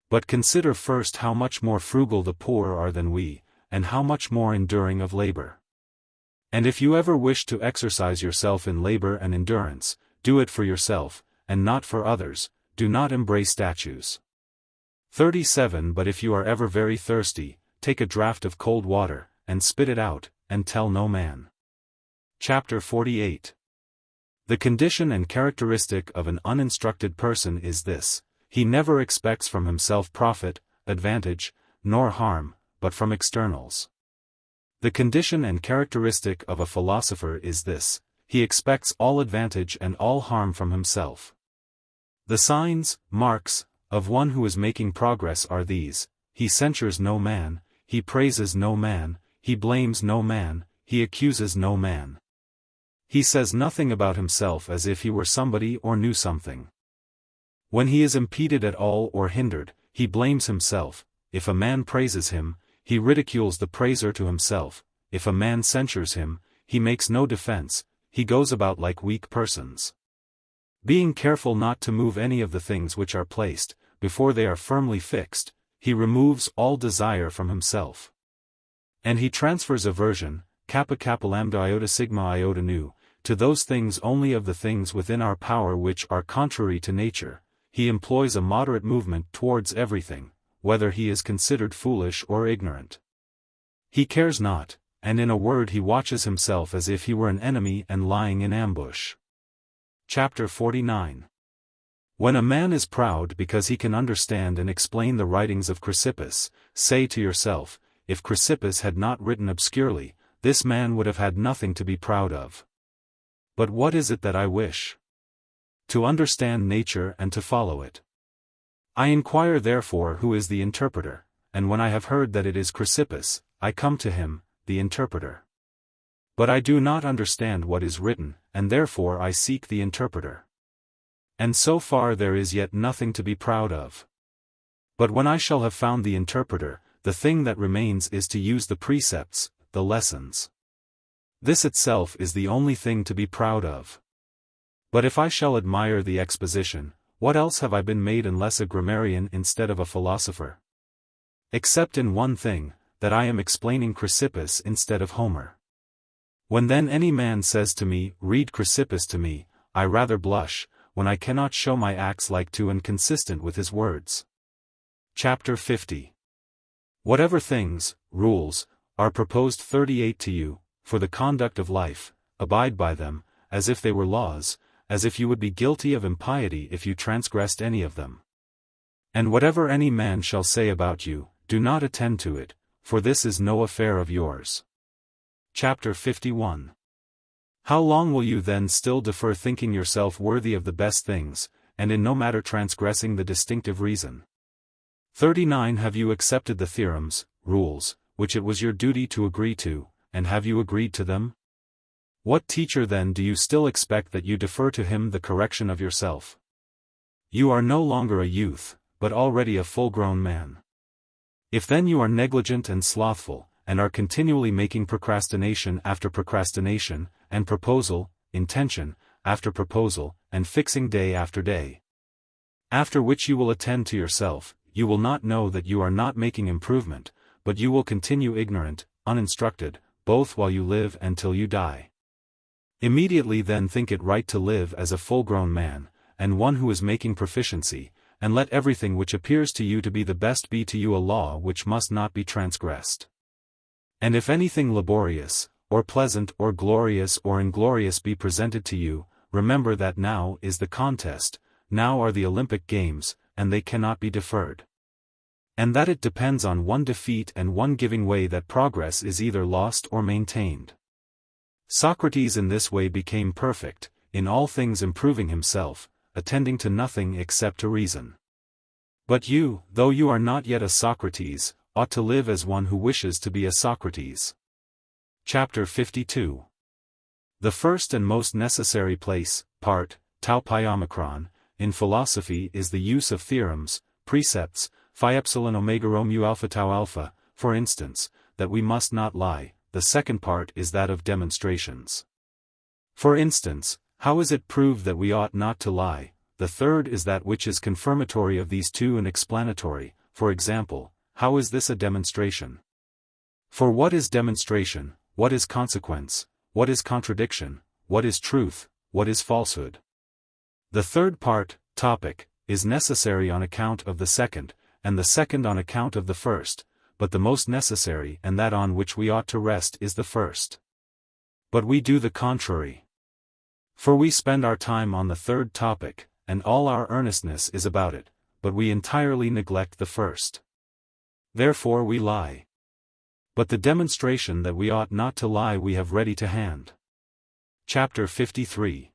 But consider first how much more frugal the poor are than we, and how much more enduring of labor. And if you ever wish to exercise yourself in labor and endurance, do it for yourself, and not for others, do not embrace statues. 37 But if you are ever very thirsty, take a draught of cold water, and spit it out, and tell no man. Chapter 48. The condition and characteristic of an uninstructed person is this: he never expects from himself profit, advantage, nor harm, but from externals. The condition and characteristic of a philosopher is this: he expects all advantage and all harm from himself. The signs, marks, of one who is making progress are these: he censures no man, he praises no man, he blames no man, he accuses no man. He says nothing about himself as if he were somebody or knew something. When he is impeded at all or hindered, he blames himself. If a man praises him, he ridicules the praiser to himself. If a man censures him, he makes no defense, he goes about like weak persons. Being careful not to move any of the things which are placed, before they are firmly fixed, he removes all desire from himself. And he transfers aversion, kappa kappa lambda iota sigma iota nu, to those things only of the things within our power which are contrary to nature. He employs a moderate movement towards everything, whether he is considered foolish or ignorant. He cares not, and in a word he watches himself as if he were an enemy and lying in ambush. Chapter 49. When a man is proud because he can understand and explain the writings of Chrysippus, say to yourself, if Chrysippus had not written obscurely, this man would have had nothing to be proud of. But what is it that I wish? To understand nature and to follow it. I inquire therefore who is the interpreter, and when I have heard that it is Chrysippus, I come to him, the interpreter. But I do not understand what is written, and therefore I seek the interpreter. And so far there is yet nothing to be proud of. But when I shall have found the interpreter, the thing that remains is to use the precepts, the lessons. This itself is the only thing to be proud of. But if I shall admire the exposition, what else have I been made unless a grammarian instead of a philosopher? Except in one thing, that I am explaining Chrysippus instead of Homer. When then any man says to me, read Chrysippus to me, I rather blush, when I cannot show my acts like to and consistent with his words. Chapter 50. Whatever things, rules, are proposed 38 to you, for the conduct of life, abide by them, as if they were laws, as if you would be guilty of impiety if you transgressed any of them. And whatever any man shall say about you, do not attend to it, for this is no affair of yours. Chapter 51. How long will you then still defer thinking yourself worthy of the best things, and in no matter transgressing the distinctive reason? 39 Have you accepted the theorems, rules, which it was your duty to agree to, and have you agreed to them? What teacher then do you still expect that you defer to him the correction of yourself? You are no longer a youth, but already a full-grown man. If then you are negligent and slothful, and are continually making procrastination after procrastination, and proposal, intention, after proposal, and fixing day after day. After which you will attend to yourself, you will not know that you are not making improvement, but you will continue ignorant, uninstructed, both while you live and till you die. Immediately then think it right to live as a full-grown man, and one who is making proficiency, and let everything which appears to you to be the best be to you a law which must not be transgressed. And if anything laborious, or pleasant or glorious or inglorious be presented to you, remember that now is the contest, now are the Olympic Games, and they cannot be deferred. And that it depends on one defeat and one giving way that progress is either lost or maintained. Socrates in this way became perfect, in all things improving himself, attending to nothing except to reason. But you, though you are not yet a Socrates, ought to live as one who wishes to be a Socrates. Chapter 52. The first and most necessary place, part, tau pi omicron, in philosophy is the use of theorems, precepts, phi epsilon omega rho mu alpha tau alpha, for instance, that we must not lie. The second part is that of demonstrations. For instance, how is it proved that we ought not to lie? The third is that which is confirmatory of these two and explanatory. For example, how is this a demonstration? For what is demonstration, what is consequence, what is contradiction, what is truth, what is falsehood? The third part, topic, is necessary on account of the second, and the second on account of the first, but the most necessary and that on which we ought to rest is the first. But we do the contrary. For we spend our time on the third topic, and all our earnestness is about it, but we entirely neglect the first. Therefore we lie. But the demonstration that we ought not to lie we have ready to hand. Chapter 53.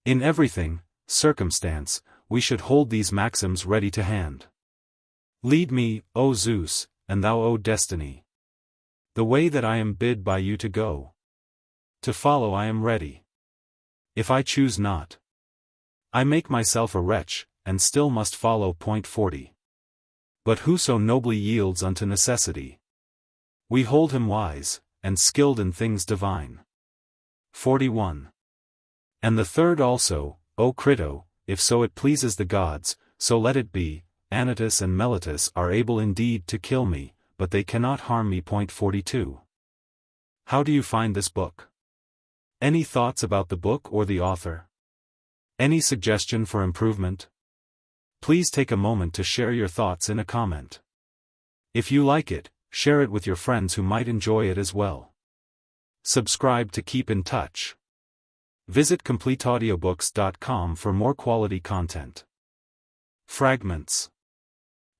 In everything, circumstance, we should hold these maxims ready to hand. Lead me, O Zeus, and thou, O Destiny. The way that I am bid by you to go. To follow I am ready. If I choose not, I make myself a wretch, and still must follow. Point 40. But whoso nobly yields unto necessity, we hold him wise, and skilled in things divine. 41. And the third also, O Crito, if so it pleases the gods, so let it be. Anytus and Meletus are able indeed to kill me, but they cannot harm me. Point 42. How do you find this book? Any thoughts about the book or the author? Any suggestion for improvement? Please take a moment to share your thoughts in a comment. If you like it, share it with your friends who might enjoy it as well. Subscribe to keep in touch. Visit CompleteAudiobooks.com for more quality content. Fragments.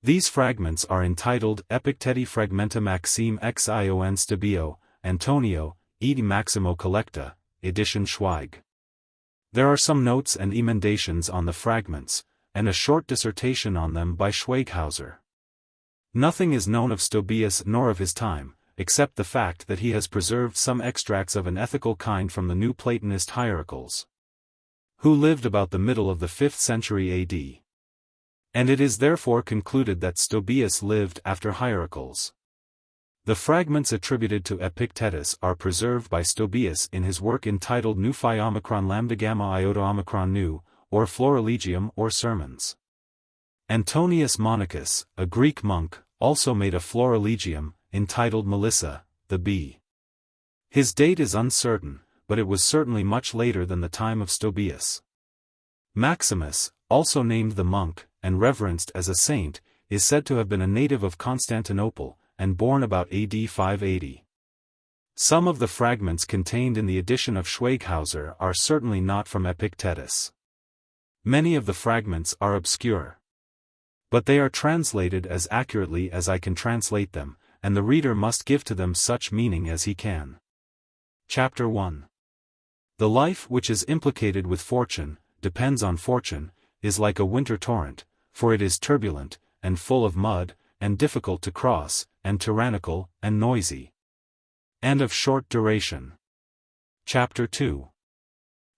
These fragments are entitled Epicteti Fragmenta Maxime Xion Stabio, Antonio, ed Maximo Collecta, edition Schweig. There are some notes and emendations on the fragments, and a short dissertation on them by Schweighauser. Nothing is known of Stobaeus nor of his time, except the fact that he has preserved some extracts of an ethical kind from the New Platonist hierarchs, who lived about the middle of the 5th century AD. And it is therefore concluded that Stobaeus lived after hierarchs. The fragments attributed to Epictetus are preserved by Stobaeus in his work entitled Nu Phi Omicron Lambda Gamma Iota Omicron Nu, or Florilegium or Sermons. Antonius Monachus, a Greek monk, also made a Florilegium, entitled Melissa, the Bee. His date is uncertain, but it was certainly much later than the time of Stobaeus. Maximus, also named the monk, and reverenced as a saint, is said to have been a native of Constantinople, and born about AD 580. Some of the fragments contained in the edition of Schweighauser are certainly not from Epictetus. Many of the fragments are obscure. But they are translated as accurately as I can translate them, and the reader must give to them such meaning as he can. Chapter 1. The life which is implicated with fortune, depends on fortune, is like a winter torrent, for it is turbulent, and full of mud, and difficult to cross, and tyrannical, and noisy, and of short duration. Chapter 2.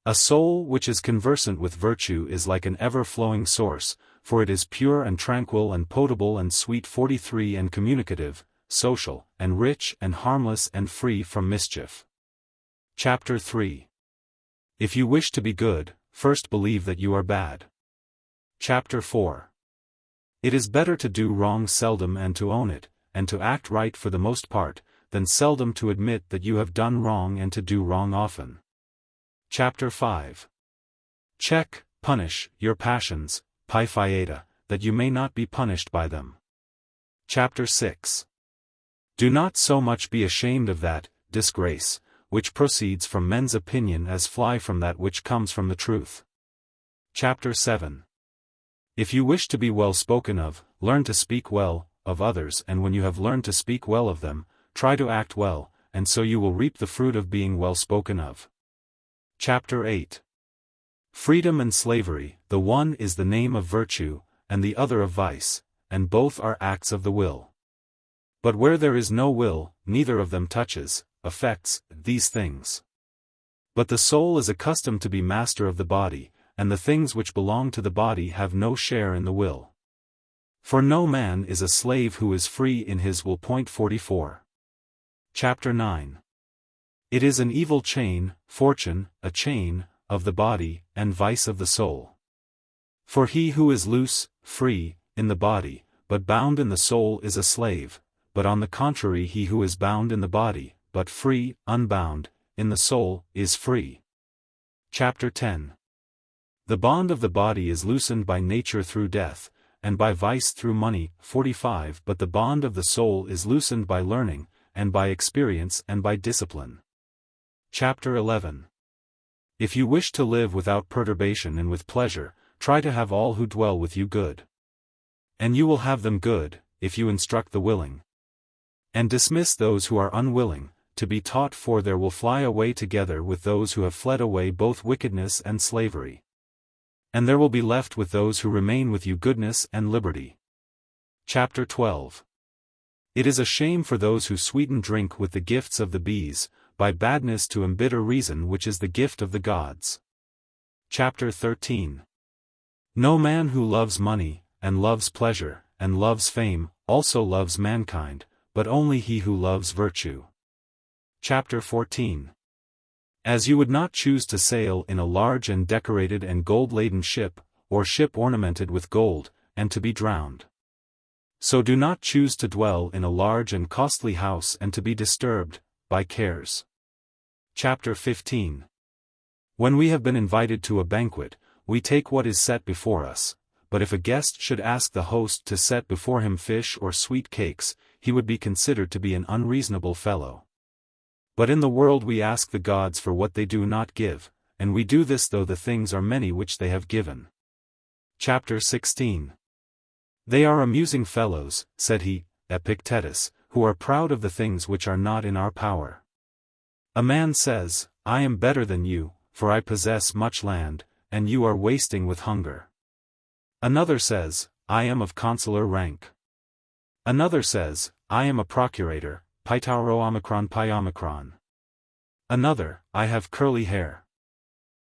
A soul which is conversant with virtue is like an ever-flowing source, for it is pure and tranquil and potable and sweet. 43 And communicative, social, and rich and harmless and free from mischief. Chapter 3. If you wish to be good, first believe that you are bad. Chapter 4. It is better to do wrong seldom and to own it, and to act right for the most part, than seldom to admit that you have done wrong and to do wrong often. Chapter 5. Check, punish, your passions, Pythiata, that you may not be punished by them. Chapter 6. Do not so much be ashamed of that disgrace, which proceeds from men's opinion as fly from that which comes from the truth. Chapter 7. If you wish to be well spoken of, learn to speak well of others, and when you have learned to speak well of them, try to act well, and so you will reap the fruit of being well spoken of. Chapter 8. Freedom and slavery, the one is the name of virtue, and the other of vice, and both are acts of the will. But where there is no will, neither of them touches, affects, these things. But the soul is accustomed to be master of the body, and the things which belong to the body have no share in the will. For no man is a slave who is free in his will. 44. Chapter 9. It is an evil chain, fortune, a chain, of the body, and vice of the soul. For he who is loose, free, in the body, but bound in the soul is a slave, but on the contrary he who is bound in the body, but free, unbound, in the soul, is free. Chapter 10. The bond of the body is loosened by nature through death, and by vice through money. 45. But the bond of the soul is loosened by learning, and by experience and by discipline. Chapter 11. If you wish to live without perturbation and with pleasure, try to have all who dwell with you good. And you will have them good, if you instruct the willing. And dismiss those who are unwilling to be taught, for there will fly away together with those who have fled away both wickedness and slavery. And there will be left with those who remain with you goodness and liberty. Chapter 12. It is a shame for those who sweeten drink with the gifts of the bees, by badness to embitter reason which is the gift of the gods. Chapter 13. No man who loves money, and loves pleasure, and loves fame, also loves mankind, but only he who loves virtue. Chapter 14. As you would not choose to sail in a large and decorated and gold-laden ship, or ship ornamented with gold, and to be drowned. So do not choose to dwell in a large and costly house and to be disturbed by cares. Chapter 15. When we have been invited to a banquet, we take what is set before us, but if a guest should ask the host to set before him fish or sweet cakes, he would be considered to be an unreasonable fellow. But in the world we ask the gods for what they do not give, and we do this though the things are many which they have given. Chapter 16. They are amusing fellows, said he, Epictetus, who are proud of the things which are not in our power. A man says, I am better than you, for I possess much land, and you are wasting with hunger. Another says, I am of consular rank. Another says, I am a procurator, Pitauro omicron pi omicron. Another, I have curly hair.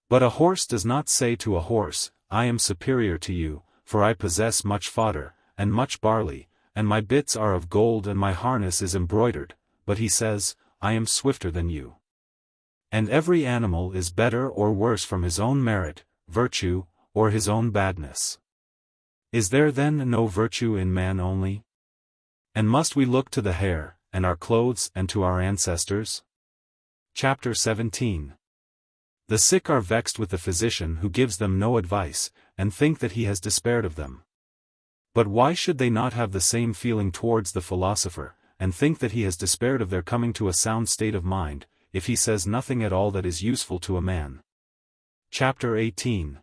But a horse does not say to a horse, I am superior to you, for I possess much fodder, and much barley, and my bits are of gold and my harness is embroidered, but he says, I am swifter than you. And every animal is better or worse from his own merit, virtue, or his own badness. Is there then no virtue in man only? And must we look to the hair, and our clothes and to our ancestors? Chapter 17. The sick are vexed with the physician who gives them no advice, and think that he has despaired of them. But why should they not have the same feeling towards the philosopher, and think that he has despaired of their coming to a sound state of mind, if he says nothing at all that is useful to a man? Chapter 18.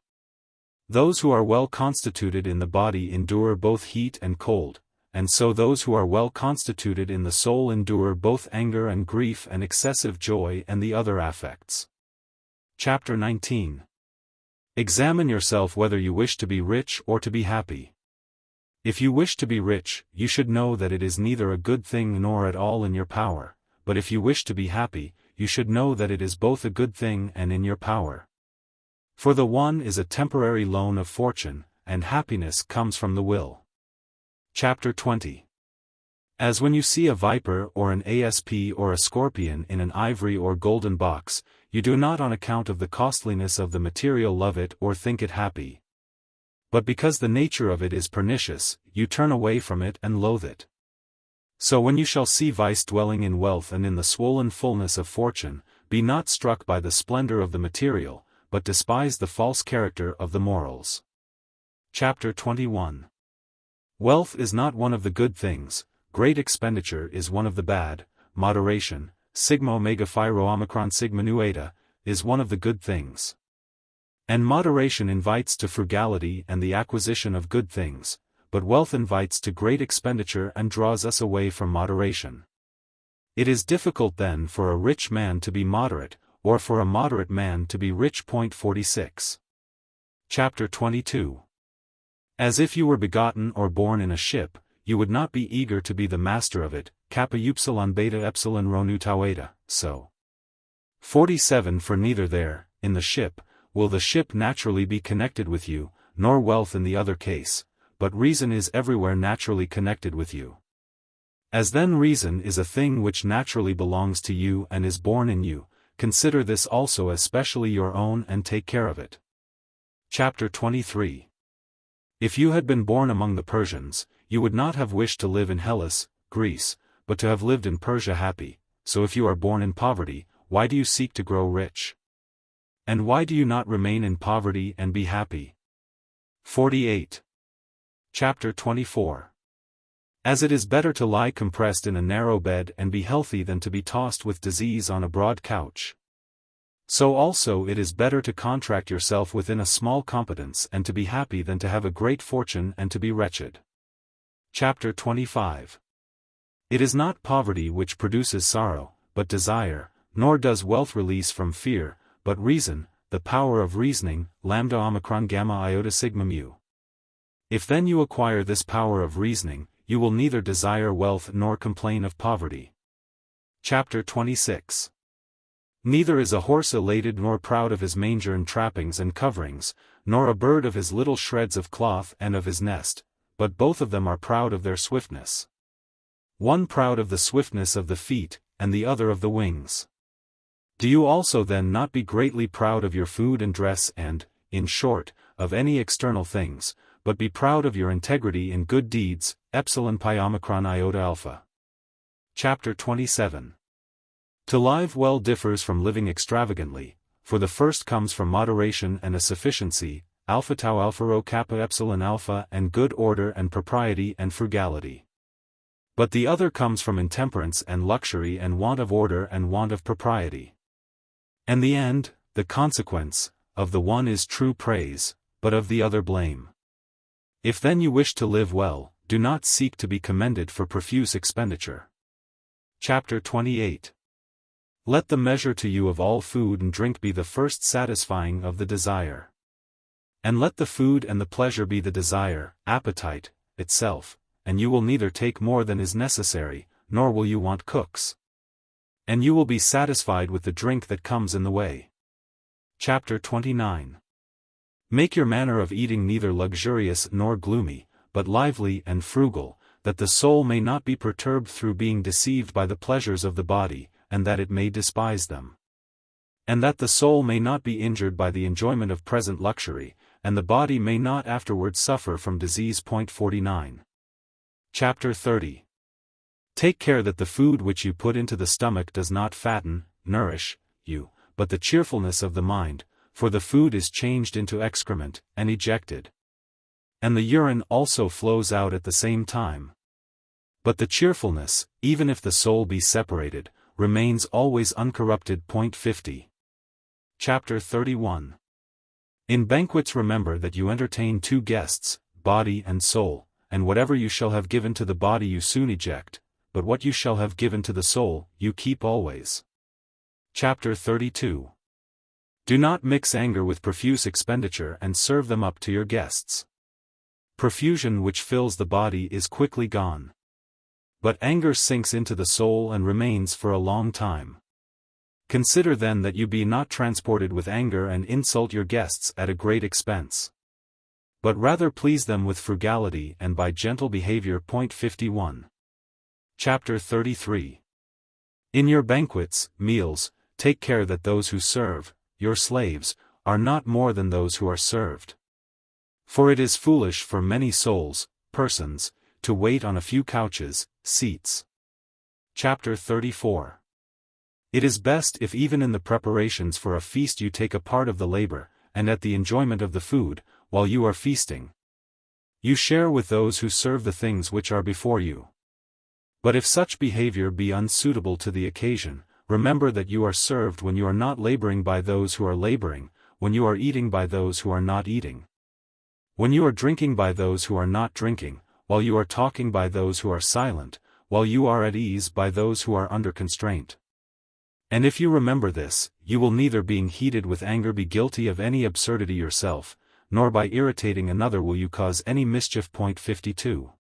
Those who are well constituted in the body endure both heat and cold, and so those who are well constituted in the soul endure both anger and grief and excessive joy and the other affects. Chapter 19. Examine yourself whether you wish to be rich or to be happy. If you wish to be rich, you should know that it is neither a good thing nor at all in your power, but if you wish to be happy, you should know that it is both a good thing and in your power. For the one is a temporary loan of fortune, and happiness comes from the will. Chapter 20. As when you see a viper or an asp or a scorpion in an ivory or golden box, you do not on account of the costliness of the material love it or think it happy. But because the nature of it is pernicious, you turn away from it and loathe it. So when you shall see vice dwelling in wealth and in the swollen fullness of fortune, be not struck by the splendor of the material, but despise the false character of the morals. Chapter 21. Wealth is not one of the good things, great expenditure is one of the bad, moderation, sigma omega phi rho omicron sigma nu eta, is one of the good things. And moderation invites to frugality and the acquisition of good things, but wealth invites to great expenditure and draws us away from moderation. It is difficult then for a rich man to be moderate, or for a moderate man to be rich. 46. Chapter 22. As if you were begotten or born in a ship, you would not be eager to be the master of it, kappa upsilon beta epsilon rho nu tau eta, so. 47 For neither there, in the ship, will the ship naturally be connected with you, nor wealth in the other case, but reason is everywhere naturally connected with you. As then reason is a thing which naturally belongs to you and is born in you, consider this also as specially your own and take care of it. Chapter 23. If you had been born among the Persians, you would not have wished to live in Hellas, Greece, but to have lived in Persia happy. So if you are born in poverty, why do you seek to grow rich? And why do you not remain in poverty and be happy? 48. Chapter 24. As it is better to lie compressed in a narrow bed and be healthy than to be tossed with disease on a broad couch. So also it is better to contract yourself within a small competence and to be happy than to have a great fortune and to be wretched. Chapter 25. It is not poverty which produces sorrow, but desire, nor does wealth release from fear, but reason, the power of reasoning, lambda omicron gamma iota sigma mu. If then you acquire this power of reasoning, you will neither desire wealth nor complain of poverty. Chapter 26. Neither is a horse elated nor proud of his manger and trappings and coverings, nor a bird of his little shreds of cloth and of his nest, but both of them are proud of their swiftness. One proud of the swiftness of the feet, and the other of the wings. Do you also then not be greatly proud of your food and dress and, in short, of any external things, but be proud of your integrity in good deeds, epsilon pi omicron iota alpha. Chapter 27. To live well differs from living extravagantly, for the first comes from moderation and a sufficiency, alpha tau alpha rho kappa epsilon alpha and good order and propriety and frugality. But the other comes from intemperance and luxury and want of order and want of propriety. And the end, the consequence, of the one is true praise, but of the other blame. If then you wish to live well, do not seek to be commended for profuse expenditure. Chapter 28. Let the measure to you of all food and drink be the first satisfying of the desire. And let the food and the pleasure be the desire, appetite, itself, and you will neither take more than is necessary, nor will you want cooks. And you will be satisfied with the drink that comes in the way. Chapter 29. Make your manner of eating neither luxurious nor gloomy, but lively and frugal, that the soul may not be perturbed through being deceived by the pleasures of the body, and that it may despise them. And that the soul may not be injured by the enjoyment of present luxury, and the body may not afterwards suffer from disease. 49. Chapter 30. Take care that the food which you put into the stomach does not fatten, nourish, you, but the cheerfulness of the mind, for the food is changed into excrement, and ejected. And the urine also flows out at the same time. But the cheerfulness, even if the soul be separated, remains always uncorrupted. 50. Chapter 31. In banquets remember that you entertain two guests, body and soul, and whatever you shall have given to the body you soon eject, but what you shall have given to the soul, you keep always. Chapter 32. Do not mix anger with profuse expenditure and serve them up to your guests. Profusion which fills the body is quickly gone. But anger sinks into the soul and remains for a long time. Consider then that you be not transported with anger and insult your guests at a great expense. But rather please them with frugality and by gentle behavior. 51. Chapter 33. In your banquets, meals, take care that those who serve, your slaves, are not more than those who are served. For it is foolish for many souls, persons, to wait on a few couches, seats. Chapter 34. It is best if even in the preparations for a feast you take a part of the labor, and at the enjoyment of the food, while you are feasting, you share with those who serve the things which are before you. But if such behavior be unsuitable to the occasion, remember that you are served when you are not laboring by those who are laboring, when you are eating by those who are not eating, when you are drinking by those who are not drinking, while you are talking by those who are silent, while you are at ease by those who are under constraint. And if you remember this, you will neither being heated with anger be guilty of any absurdity yourself, nor by irritating another will you cause any mischief. 52.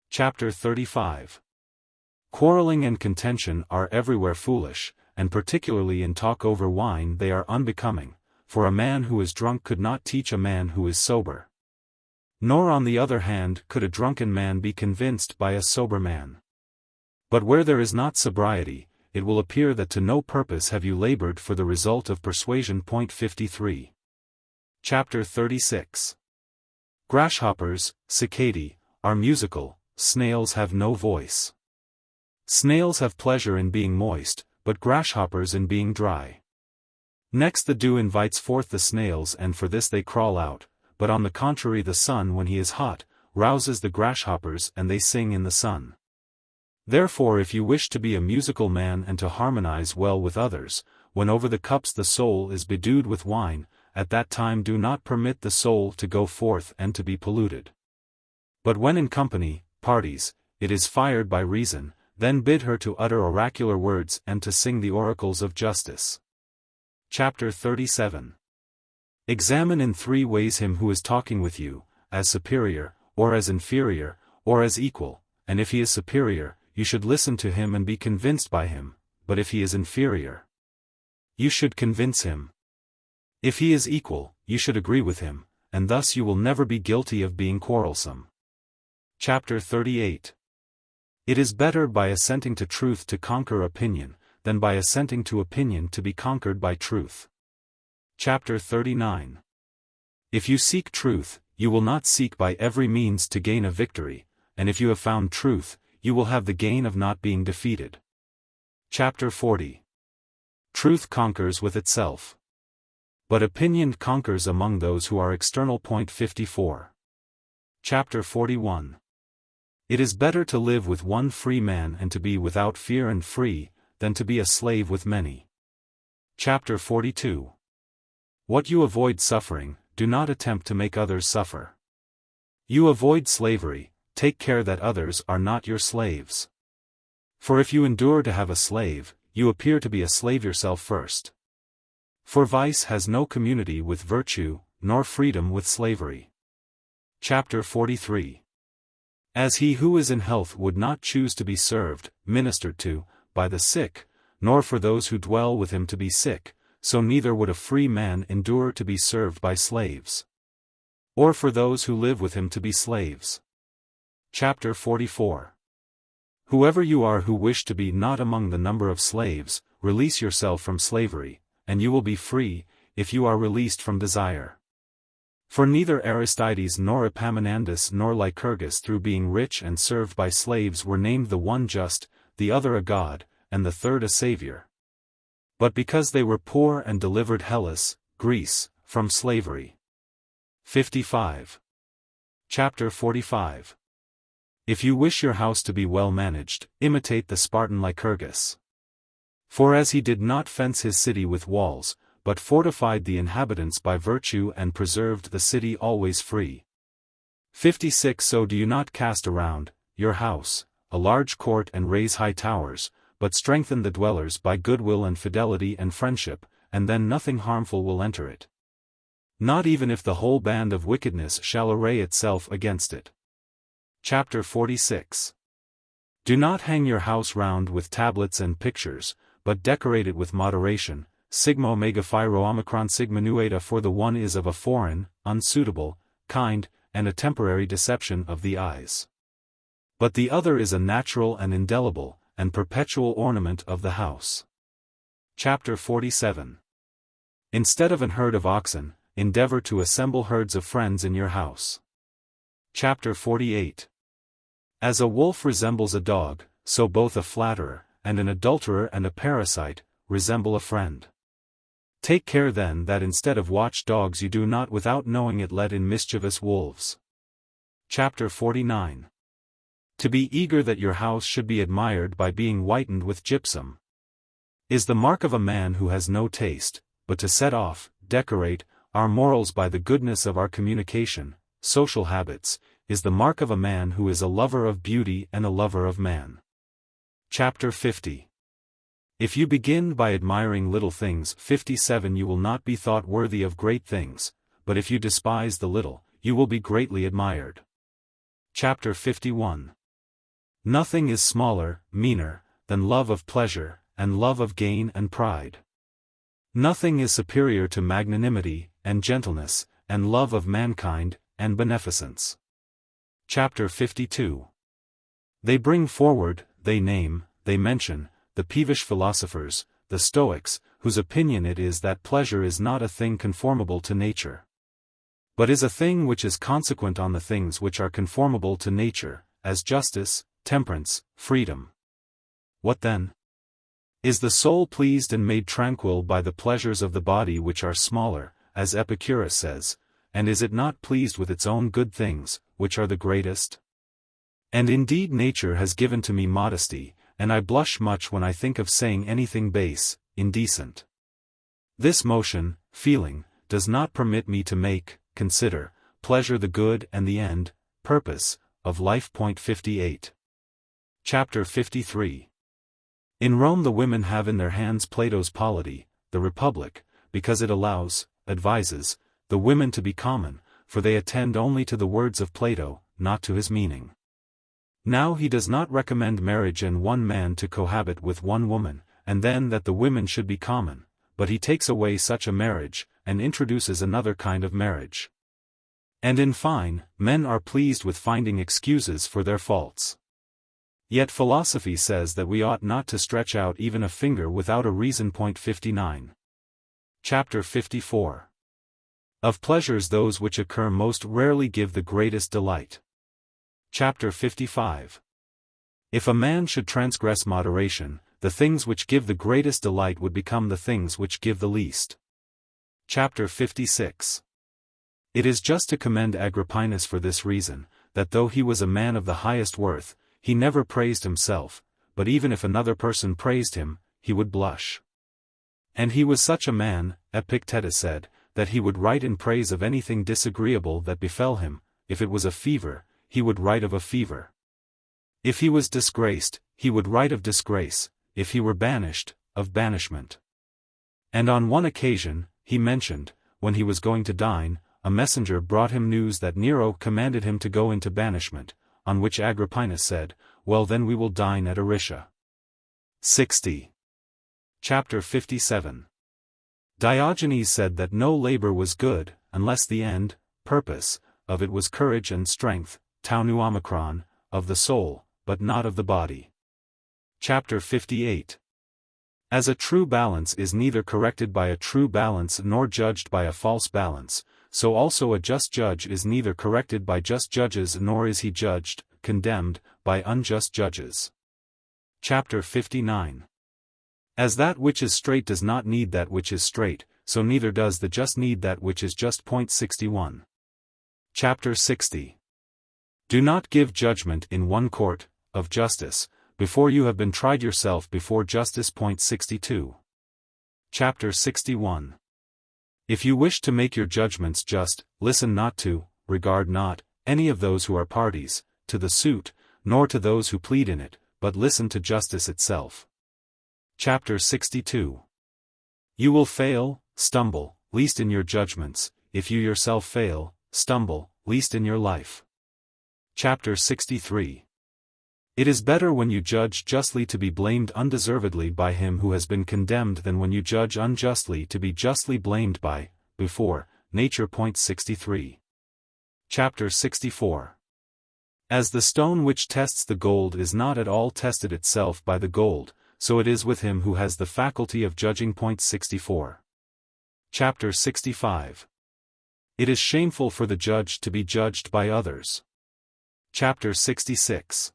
Chapter 35. Quarreling and contention are everywhere foolish, and particularly in talk over wine they are unbecoming, for a man who is drunk could not teach a man who is sober. Nor on the other hand could a drunken man be convinced by a sober man. But where there is not sobriety, it will appear that to no purpose have you labored for the result of persuasion. 53. Chapter 36. Grasshoppers, cicadae, are musical, snails have no voice. Snails have pleasure in being moist, but grasshoppers in being dry. Next the dew invites forth the snails and for this they crawl out, but on the contrary the sun when he is hot, rouses the grasshoppers and they sing in the sun. Therefore if you wish to be a musical man and to harmonize well with others, when over the cups the soul is bedewed with wine, at that time do not permit the soul to go forth and to be polluted. But when in company, parties, it is fired by reason, then bid her to utter oracular words and to sing the oracles of justice. Chapter 37. Examine in 3 ways him who is talking with you, as superior, or as inferior, or as equal, and if he is superior, you should listen to him and be convinced by him, but if he is inferior, you should convince him. If he is equal, you should agree with him, and thus you will never be guilty of being quarrelsome. Chapter 38. It is better by assenting to truth to conquer opinion, than by assenting to opinion to be conquered by truth. Chapter 39. If you seek truth, you will not seek by every means to gain a victory, and if you have found truth, you will have the gain of not being defeated. Chapter 40. Truth conquers with itself, but opinion conquers among those who are external. 54. Chapter 41. It is better to live with one free man and to be without fear and free, than to be a slave with many. Chapter 42. What you avoid suffering, do not attempt to make others suffer. You avoid slavery, take care that others are not your slaves. For if you endure to have a slave, you appear to be a slave yourself first. For vice has no community with virtue, nor freedom with slavery. Chapter 43. As he who is in health would not choose to be served, ministered to, by the sick, nor for those who dwell with him to be sick, so neither would a free man endure to be served by slaves, or for those who live with him to be slaves. Chapter 44. Whoever you are who wish to be not among the number of slaves, release yourself from slavery, and you will be free, if you are released from desire. For neither Aristides nor Epaminondas nor Lycurgus through being rich and served by slaves were named the one just, the other a god, and the third a savior. But because they were poor and delivered Hellas, Greece, from slavery. 55. Chapter 45. If you wish your house to be well managed, imitate the Spartan Lycurgus. For as he did not fence his city with walls, but fortified the inhabitants by virtue and preserved the city always free. 56. So do you not cast around your house a large court and raise high towers, but strengthen the dwellers by goodwill and fidelity and friendship, and then nothing harmful will enter it. Not even if the whole band of wickedness shall array itself against it. Chapter 46. Do not hang your house round with tablets and pictures, but decorate it with moderation, sigma omega phi rho omicron sigma nu eta, for the one is of a foreign, unsuitable, kind, and a temporary deception of the eyes. But the other is a natural and indelible, and perpetual ornament of the house. Chapter 47. Instead of an herd of oxen, endeavor to assemble herds of friends in your house. Chapter 48. As a wolf resembles a dog, so both a flatterer, and an adulterer and a parasite, resemble a friend. Take care then that instead of watch dogs you do not without knowing it let in mischievous wolves. Chapter 49. To be eager that your house should be admired by being whitened with gypsum is the mark of a man who has no taste, but to set off, decorate, our morals by the goodness of our communication, social habits, is the mark of a man who is a lover of beauty and a lover of man. Chapter 50. If you begin by admiring little things, 57, you will not be thought worthy of great things, but if you despise the little, you will be greatly admired. Chapter 51. Nothing is smaller, meaner, than love of pleasure, and love of gain and pride. Nothing is superior to magnanimity, and gentleness, and love of mankind, and beneficence. Chapter 52. They bring forward, they name, they mention, the peevish philosophers, the Stoics, whose opinion it is that pleasure is not a thing conformable to nature, but is a thing which is consequent on the things which are conformable to nature, as justice, temperance, freedom. What then? Is the soul pleased and made tranquil by the pleasures of the body which are smaller, as Epicteto says, and is it not pleased with its own good things, which are the greatest? And indeed nature has given to me modesty, and I blush much when I think of saying anything base, indecent. This motion, feeling, does not permit me to make, consider, pleasure the good and the end, purpose, of life. 58. Chapter 53. In Rome the women have in their hands Plato's polity, the Republic, because it allows, advises, the women to be common, for they attend only to the words of Plato, not to his meaning. Now he does not recommend marriage and one man to cohabit with one woman, and then that the women should be common, but he takes away such a marriage, and introduces another kind of marriage. And in fine, men are pleased with finding excuses for their faults. Yet philosophy says that we ought not to stretch out even a finger without a reason. 59. Chapter 54. Of pleasures those which occur most rarely give the greatest delight. Chapter 55. If a man should transgress moderation, the things which give the greatest delight would become the things which give the least. Chapter 56. It is just to commend Agrippinus for this reason, that though he was a man of the highest worth, he never praised himself, but even if another person praised him, he would blush. And he was such a man, Epicteto said, that he would write in praise of anything disagreeable that befell him. If it was a fever, he would write of a fever. If he was disgraced, he would write of disgrace, if he were banished, of banishment. And on one occasion, he mentioned, when he was going to dine, a messenger brought him news that Nero commanded him to go into banishment, on which Agrippinus said, well then we will dine at Aricia. 60. Chapter 57. Diogenes said that no labor was good, unless the end, purpose, of it was courage and strength, tau nu omicron, of the soul, but not of the body. Chapter 58. As a true balance is neither corrected by a true balance nor judged by a false balance, so also a just judge is neither corrected by just judges nor is he judged, condemned, by unjust judges. Chapter 59. As that which is straight does not need that which is straight, so neither does the just need that which is just. 61. Chapter 60. Do not give judgment in one court, of justice, before you have been tried yourself before justice. 62. Chapter 61. If you wish to make your judgments just, listen not to, regard not, any of those who are parties, to the suit, nor to those who plead in it, but listen to justice itself. Chapter 62. You will fail, stumble, least in your judgments, if you yourself fail, stumble, least in your life. Chapter 63. It is better when you judge justly to be blamed undeservedly by him who has been condemned than when you judge unjustly to be justly blamed by, before, nature. 63. Chapter 64. As the stone which tests the gold is not at all tested itself by the gold, so it is with him who has the faculty of judging. 64. Chapter 65. It is shameful for the judge to be judged by others. Chapter 66.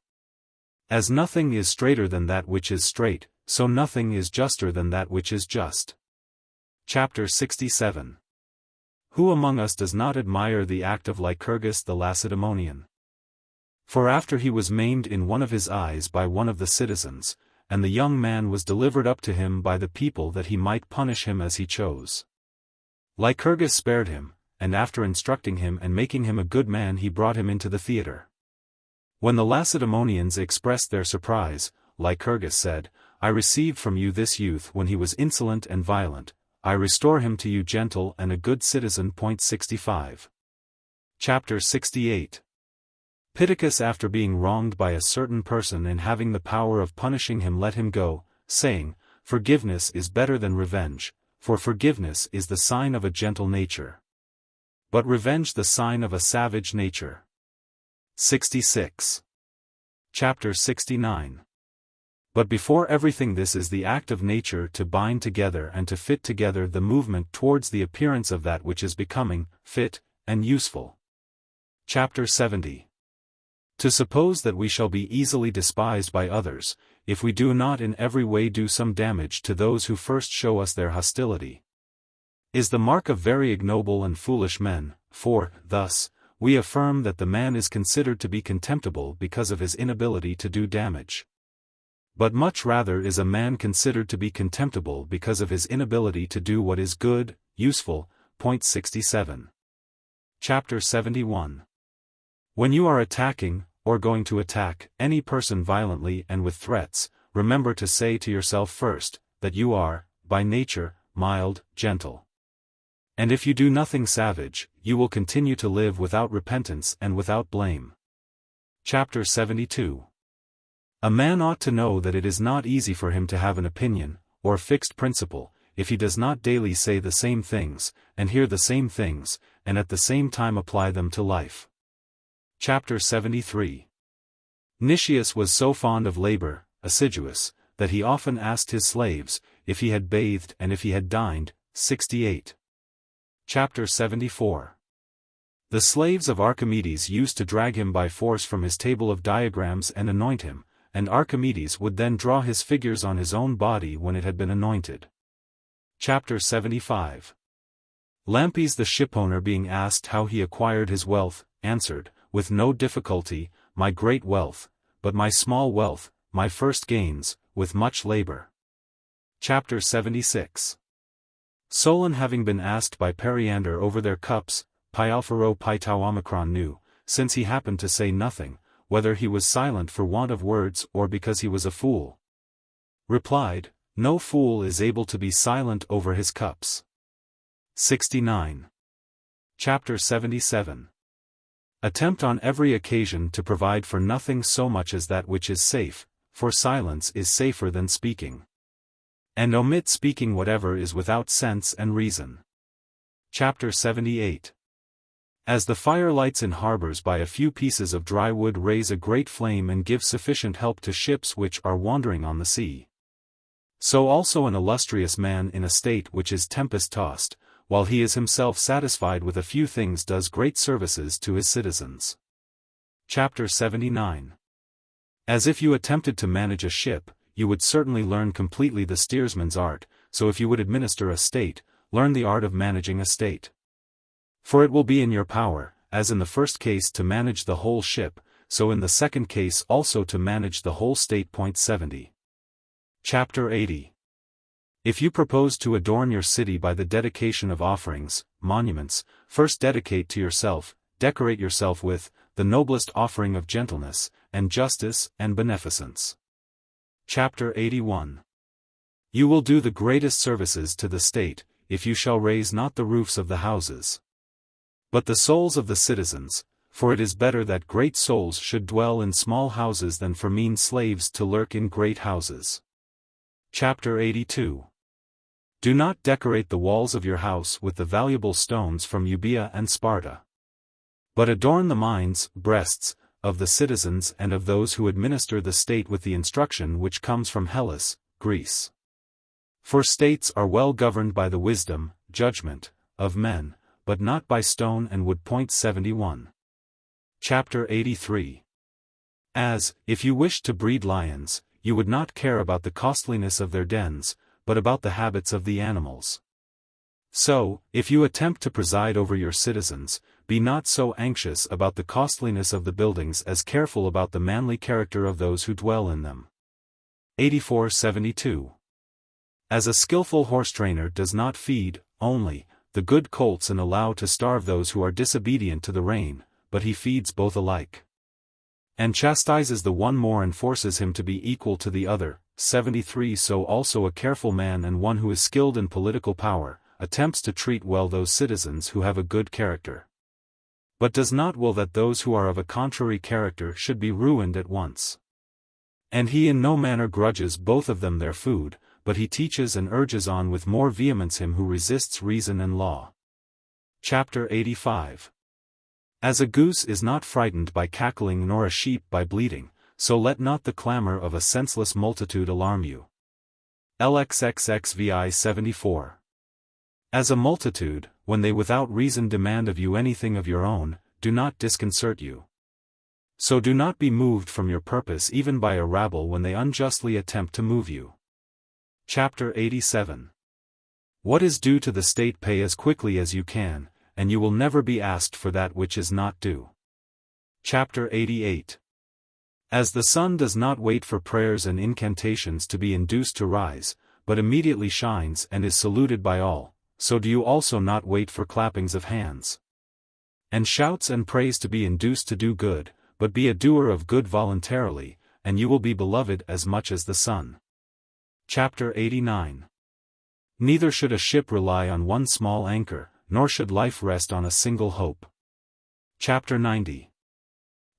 As nothing is straighter than that which is straight, so nothing is juster than that which is just. Chapter 67. Who among us does not admire the act of Lycurgus the Lacedaemonian? For after he was maimed in one of his eyes by one of the citizens, and the young man was delivered up to him by the people that he might punish him as he chose, Lycurgus spared him, and after instructing him and making him a good man he brought him into the theatre. When the Lacedaemonians expressed their surprise, Lycurgus said, I received from you this youth when he was insolent and violent, I restore him to you gentle and a good citizen. 65. Chapter 68. Pittacus, after being wronged by a certain person and having the power of punishing him, let him go, saying, Forgiveness is better than revenge, for forgiveness is the sign of a gentle nature, but revenge the sign of a savage nature. 66. Chapter 69. But before everything this is the act of nature to bind together and to fit together the movement towards the appearance of that which is becoming, fit, and useful. Chapter 70. To suppose that we shall be easily despised by others, if we do not in every way do some damage to those who first show us their hostility, is the mark of very ignoble and foolish men, for, thus, we affirm that the man is considered to be contemptible because of his inability to do damage. But much rather is a man considered to be contemptible because of his inability to do what is good, useful. 67. Chapter 71. When you are attacking, or going to attack, any person violently and with threats, remember to say to yourself first, that you are, by nature, mild, gentle. And if you do nothing savage, you will continue to live without repentance and without blame. Chapter 72. A man ought to know that it is not easy for him to have an opinion, or fixed principle, if he does not daily say the same things, and hear the same things, and at the same time apply them to life. Chapter 73. Nicias was so fond of labor, assiduous, that he often asked his slaves, if he had bathed and if he had dined. 68. Chapter 74. The slaves of Archimedes used to drag him by force from his table of diagrams and anoint him, and Archimedes would then draw his figures on his own body when it had been anointed. Chapter 75. Lampes the shipowner, being asked how he acquired his wealth, answered, with no difficulty, my great wealth, but my small wealth, my first gains, with much labor. Chapter 76. Solon, having been asked by Periander over their cups, pi alpha rho pi tau omicron nu, since he happened to say nothing, whether he was silent for want of words or because he was a fool, replied, no fool is able to be silent over his cups. 69. Chapter 77. Attempt on every occasion to provide for nothing so much as that which is safe, for silence is safer than speaking. And omit speaking whatever is without sense and reason. Chapter 78. As the fire lights in harbors by a few pieces of dry wood raise a great flame and give sufficient help to ships which are wandering on the sea, so also an illustrious man in a state which is tempest-tossed, while he is himself satisfied with a few things, does great services to his citizens. Chapter 79. As if you attempted to manage a ship, you would certainly learn completely the steersman's art, so if you would administer a state, learn the art of managing a state. For it will be in your power, as in the first case to manage the whole ship, so in the second case also to manage the whole state. 70. Chapter 80. If you propose to adorn your city by the dedication of offerings, monuments, first dedicate to yourself, decorate yourself with, the noblest offering of gentleness, and justice, and beneficence. Chapter 81. You will do the greatest services to the state, if you shall raise not the roofs of the houses, but the souls of the citizens, for it is better that great souls should dwell in small houses than for mean slaves to lurk in great houses. Chapter 82. Do not decorate the walls of your house with the valuable stones from Euboea and Sparta, but adorn the minds, breasts, of the citizens and of those who administer the state with the instruction which comes from Hellas, Greece. For states are well governed by the wisdom, judgment, of men, but not by stone and wood. 71. Chapter 83. As, if you wished to breed lions, you would not care about the costliness of their dens, but about the habits of the animals. So, if you attempt to preside over your citizens, be not so anxious about the costliness of the buildings as careful about the manly character of those who dwell in them. 84-72. As a skillful horse-trainer does not feed, only, the good colts and allow to starve those who are disobedient to the rein, but he feeds both alike. And chastises the one more and forces him to be equal to the other. 73. So also a careful man and one who is skilled in political power, attempts to treat well those citizens who have a good character, but does not will that those who are of a contrary character should be ruined at once. And he in no manner grudges both of them their food, but he teaches and urges on with more vehemence him who resists reason and law. Chapter 85. As a goose is not frightened by cackling nor a sheep by bleating, so let not the clamor of a senseless multitude alarm you. LXXXVI 74. As a multitude, when they without reason demand of you anything of your own, do not disconcert you. So do not be moved from your purpose even by a rabble when they unjustly attempt to move you. Chapter 87. What is due to the state pay as quickly as you can, and you will never be asked for that which is not due. Chapter 88. As the sun does not wait for prayers and incantations to be induced to rise, but immediately shines and is saluted by all, so do you also not wait for clappings of hands and shouts and praise to be induced to do good, but be a doer of good voluntarily, and you will be beloved as much as the sun. Chapter 89. Neither should a ship rely on one small anchor, nor should life rest on a single hope. Chapter 90.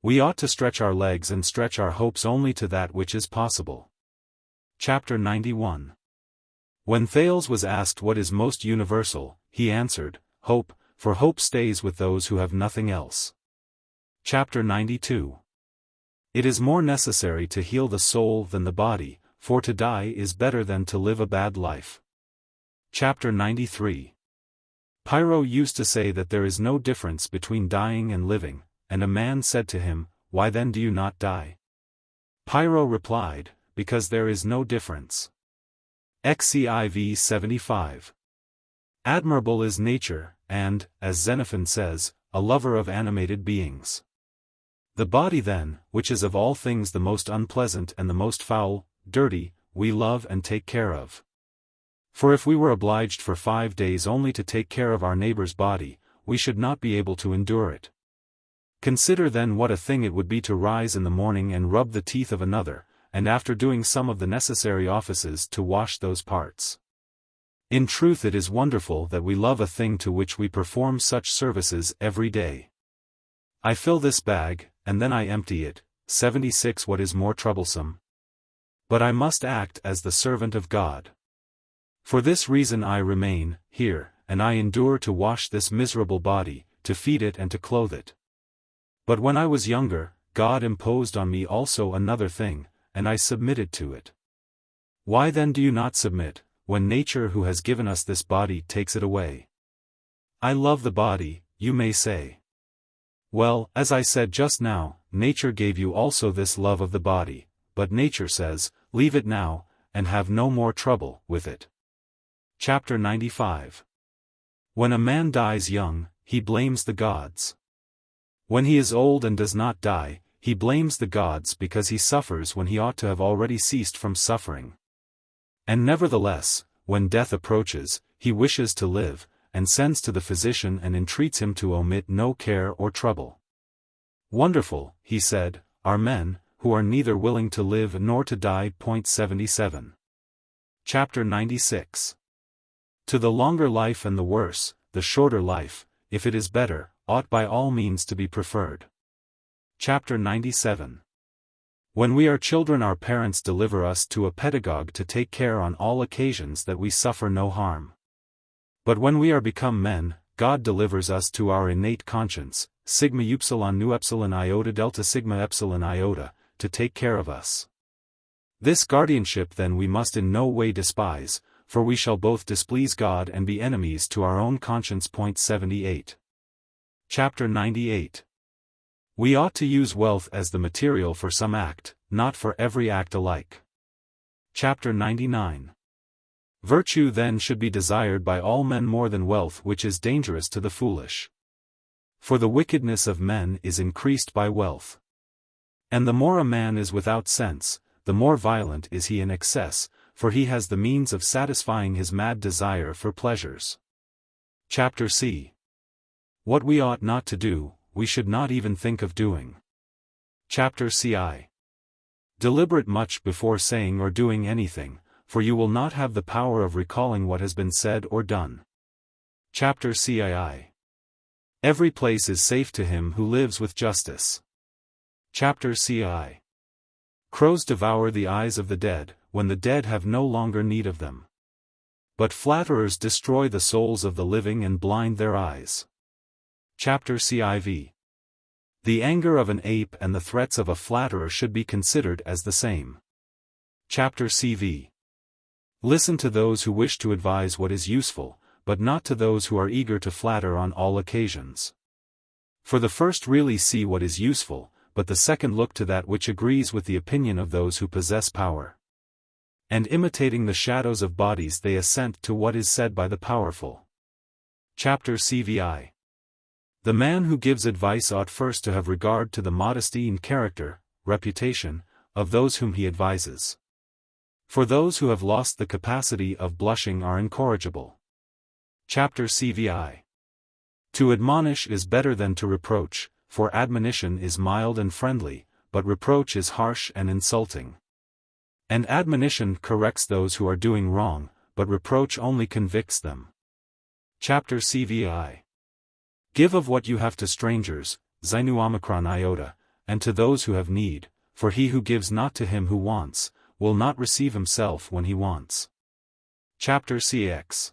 We ought to stretch our legs and stretch our hopes only to that which is possible. Chapter 91. When Thales was asked what is most universal, he answered, hope, for hope stays with those who have nothing else. Chapter 92. It is more necessary to heal the soul than the body, for to die is better than to live a bad life. Chapter 93. Pyrrho used to say that there is no difference between dying and living, and a man said to him, why then do you not die? Pyrrho replied, because there is no difference. XCIV 75. Admirable is nature, and, as Xenophon says, a lover of animated beings. The body then, which is of all things the most unpleasant and the most foul, dirty, we love and take care of. For if we were obliged for 5 days only to take care of our neighbor's body, we should not be able to endure it. Consider then what a thing it would be to rise in the morning and rub the teeth of another, and after doing some of the necessary offices to wash those parts. In truth it is wonderful that we love a thing to which we perform such services every day. I fill this bag, and then I empty it. 76. What is more troublesome? But I must act as the servant of God. For this reason I remain here, and I endure to wash this miserable body, to feed it and to clothe it. But when I was younger, God imposed on me also another thing, and I submitted to it. Why then do you not submit, when nature who has given us this body takes it away? I love the body, you may say. Well, as I said just now, nature gave you also this love of the body, but nature says, leave it now, and have no more trouble with it. Chapter 95. When a man dies young, he blames the gods. When he is old and does not die, he blames the gods because he suffers when he ought to have already ceased from suffering. And nevertheless, when death approaches, he wishes to live, and sends to the physician and entreats him to omit no care or trouble. Wonderful, he said, are men, who are neither willing to live nor to die. 77. Chapter 96. To the longer life and the worse, the shorter life, if it is better, ought by all means to be preferred. Chapter 97. When we are children our parents deliver us to a pedagogue to take care on all occasions that we suffer no harm. But when we are become men, God delivers us to our innate conscience, sigma upsilon nu epsilon iota delta sigma epsilon iota, to take care of us. This guardianship then we must in no way despise, for we shall both displease God and be enemies to our own conscience. 78. Chapter 98. We ought to use wealth as the material for some act, not for every act alike. Chapter 99. Virtue then should be desired by all men more than wealth, which is dangerous to the foolish. For the wickedness of men is increased by wealth. And the more a man is without sense, the more violent is he in excess, for he has the means of satisfying his mad desire for pleasures. Chapter C. What we ought not to do, we should not even think of doing. Chapter CI. Deliberate much before saying or doing anything, for you will not have the power of recalling what has been said or done. Chapter CII. Every place is safe to him who lives with justice. Chapter CI. Crows devour the eyes of the dead, when the dead have no longer need of them. But flatterers destroy the souls of the living and blind their eyes. Chapter CIV. The anger of an ape and the threats of a flatterer should be considered as the same. Chapter CV. Listen to those who wish to advise what is useful, but not to those who are eager to flatter on all occasions. For the first really see what is useful, but the second look to that which agrees with the opinion of those who possess power. And imitating the shadows of bodies they assent to what is said by the powerful. Chapter CVI. The man who gives advice ought first to have regard to the modesty and character, reputation, of those whom he advises. For those who have lost the capacity of blushing are incorrigible. Chapter CVI. To admonish is better than to reproach, for admonition is mild and friendly, but reproach is harsh and insulting. And admonition corrects those who are doing wrong, but reproach only convicts them. Chapter CVI. Give of what you have to strangers, Xinu Omicron iota, and to those who have need, for he who gives not to him who wants, will not receive himself when he wants. Chapter CX.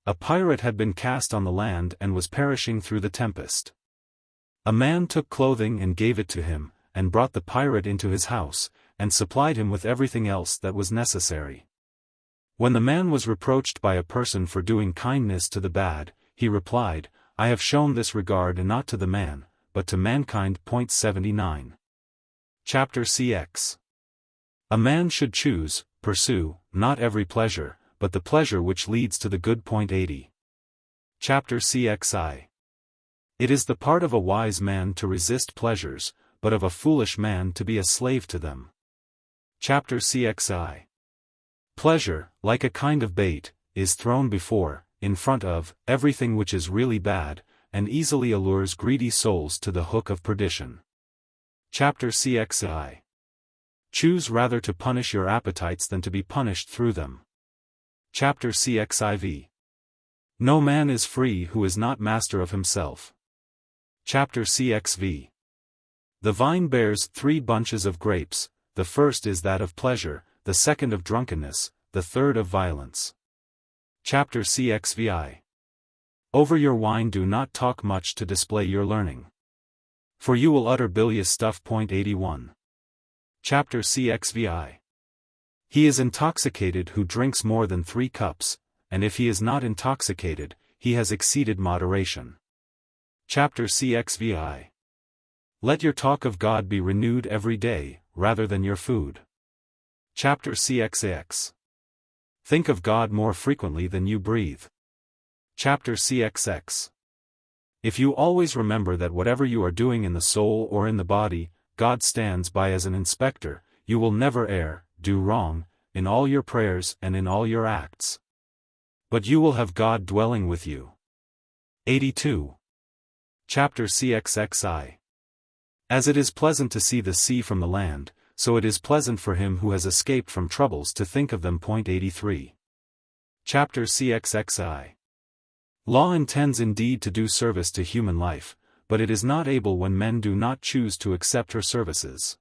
A pirate had been cast on the land and was perishing through the tempest. A man took clothing and gave it to him, and brought the pirate into his house, and supplied him with everything else that was necessary. When the man was reproached by a person for doing kindness to the bad, he replied, I have shown this regard not to the man, but to mankind. 79. Chapter CX. A man should choose, pursue, not every pleasure, but the pleasure which leads to the good. 80. Chapter CXI. It is the part of a wise man to resist pleasures, but of a foolish man to be a slave to them. Chapter CXI. Pleasure, like a kind of bait, is thrown before, in front of, everything which is really bad, and easily allures greedy souls to the hook of perdition. Chapter CXI. Choose rather to punish your appetites than to be punished through them. Chapter CXIV. No man is free who is not master of himself. Chapter CXV. The vine bears 3 bunches of grapes, the first is that of pleasure, the second of drunkenness, the third of violence. Chapter CXVI. Over your wine do not talk much to display your learning. For you will utter bilious stuff. 81. Chapter CXVI. He is intoxicated who drinks more than 3 cups, and if he is not intoxicated, he has exceeded moderation. Chapter CXVI. Let your talk of God be renewed every day, rather than your food. Chapter CXX. Think of God more frequently than you breathe. Chapter CXX. If you always remember that whatever you are doing in the soul or in the body, God stands by as an inspector, you will never err, do wrong, in all your prayers and in all your acts. But you will have God dwelling with you. 82. Chapter CXXI. As it is pleasant to see the sea from the land, so it is pleasant for him who has escaped from troubles to think of them. 83. Chapter CXXI. Law intends indeed to do service to human life, but it is not able when men do not choose to accept her services.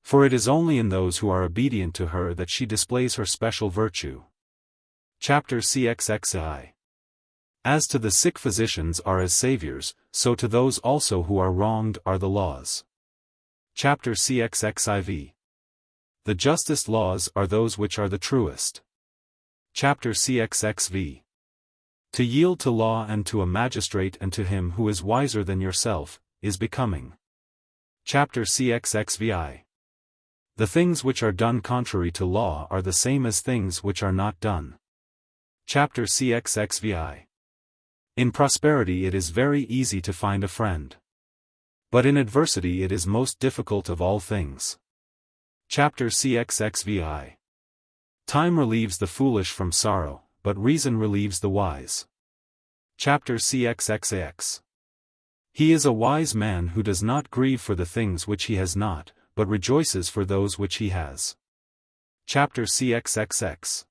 For it is only in those who are obedient to her that she displays her special virtue. Chapter CXXI. As to the sick, physicians are as saviors, so to those also who are wronged are the laws. Chapter CXXIV. The justest laws are those which are the truest. Chapter CXXV. To yield to law and to a magistrate and to him who is wiser than yourself, is becoming. Chapter CXXVI. The things which are done contrary to law are the same as things which are not done. Chapter CXXVI. In prosperity it is very easy to find a friend. But in adversity it is most difficult of all things. Chapter CXXVI. Time relieves the foolish from sorrow, but reason relieves the wise. Chapter CXXX. He is a wise man who does not grieve for the things which he has not, but rejoices for those which he has. Chapter CXXX.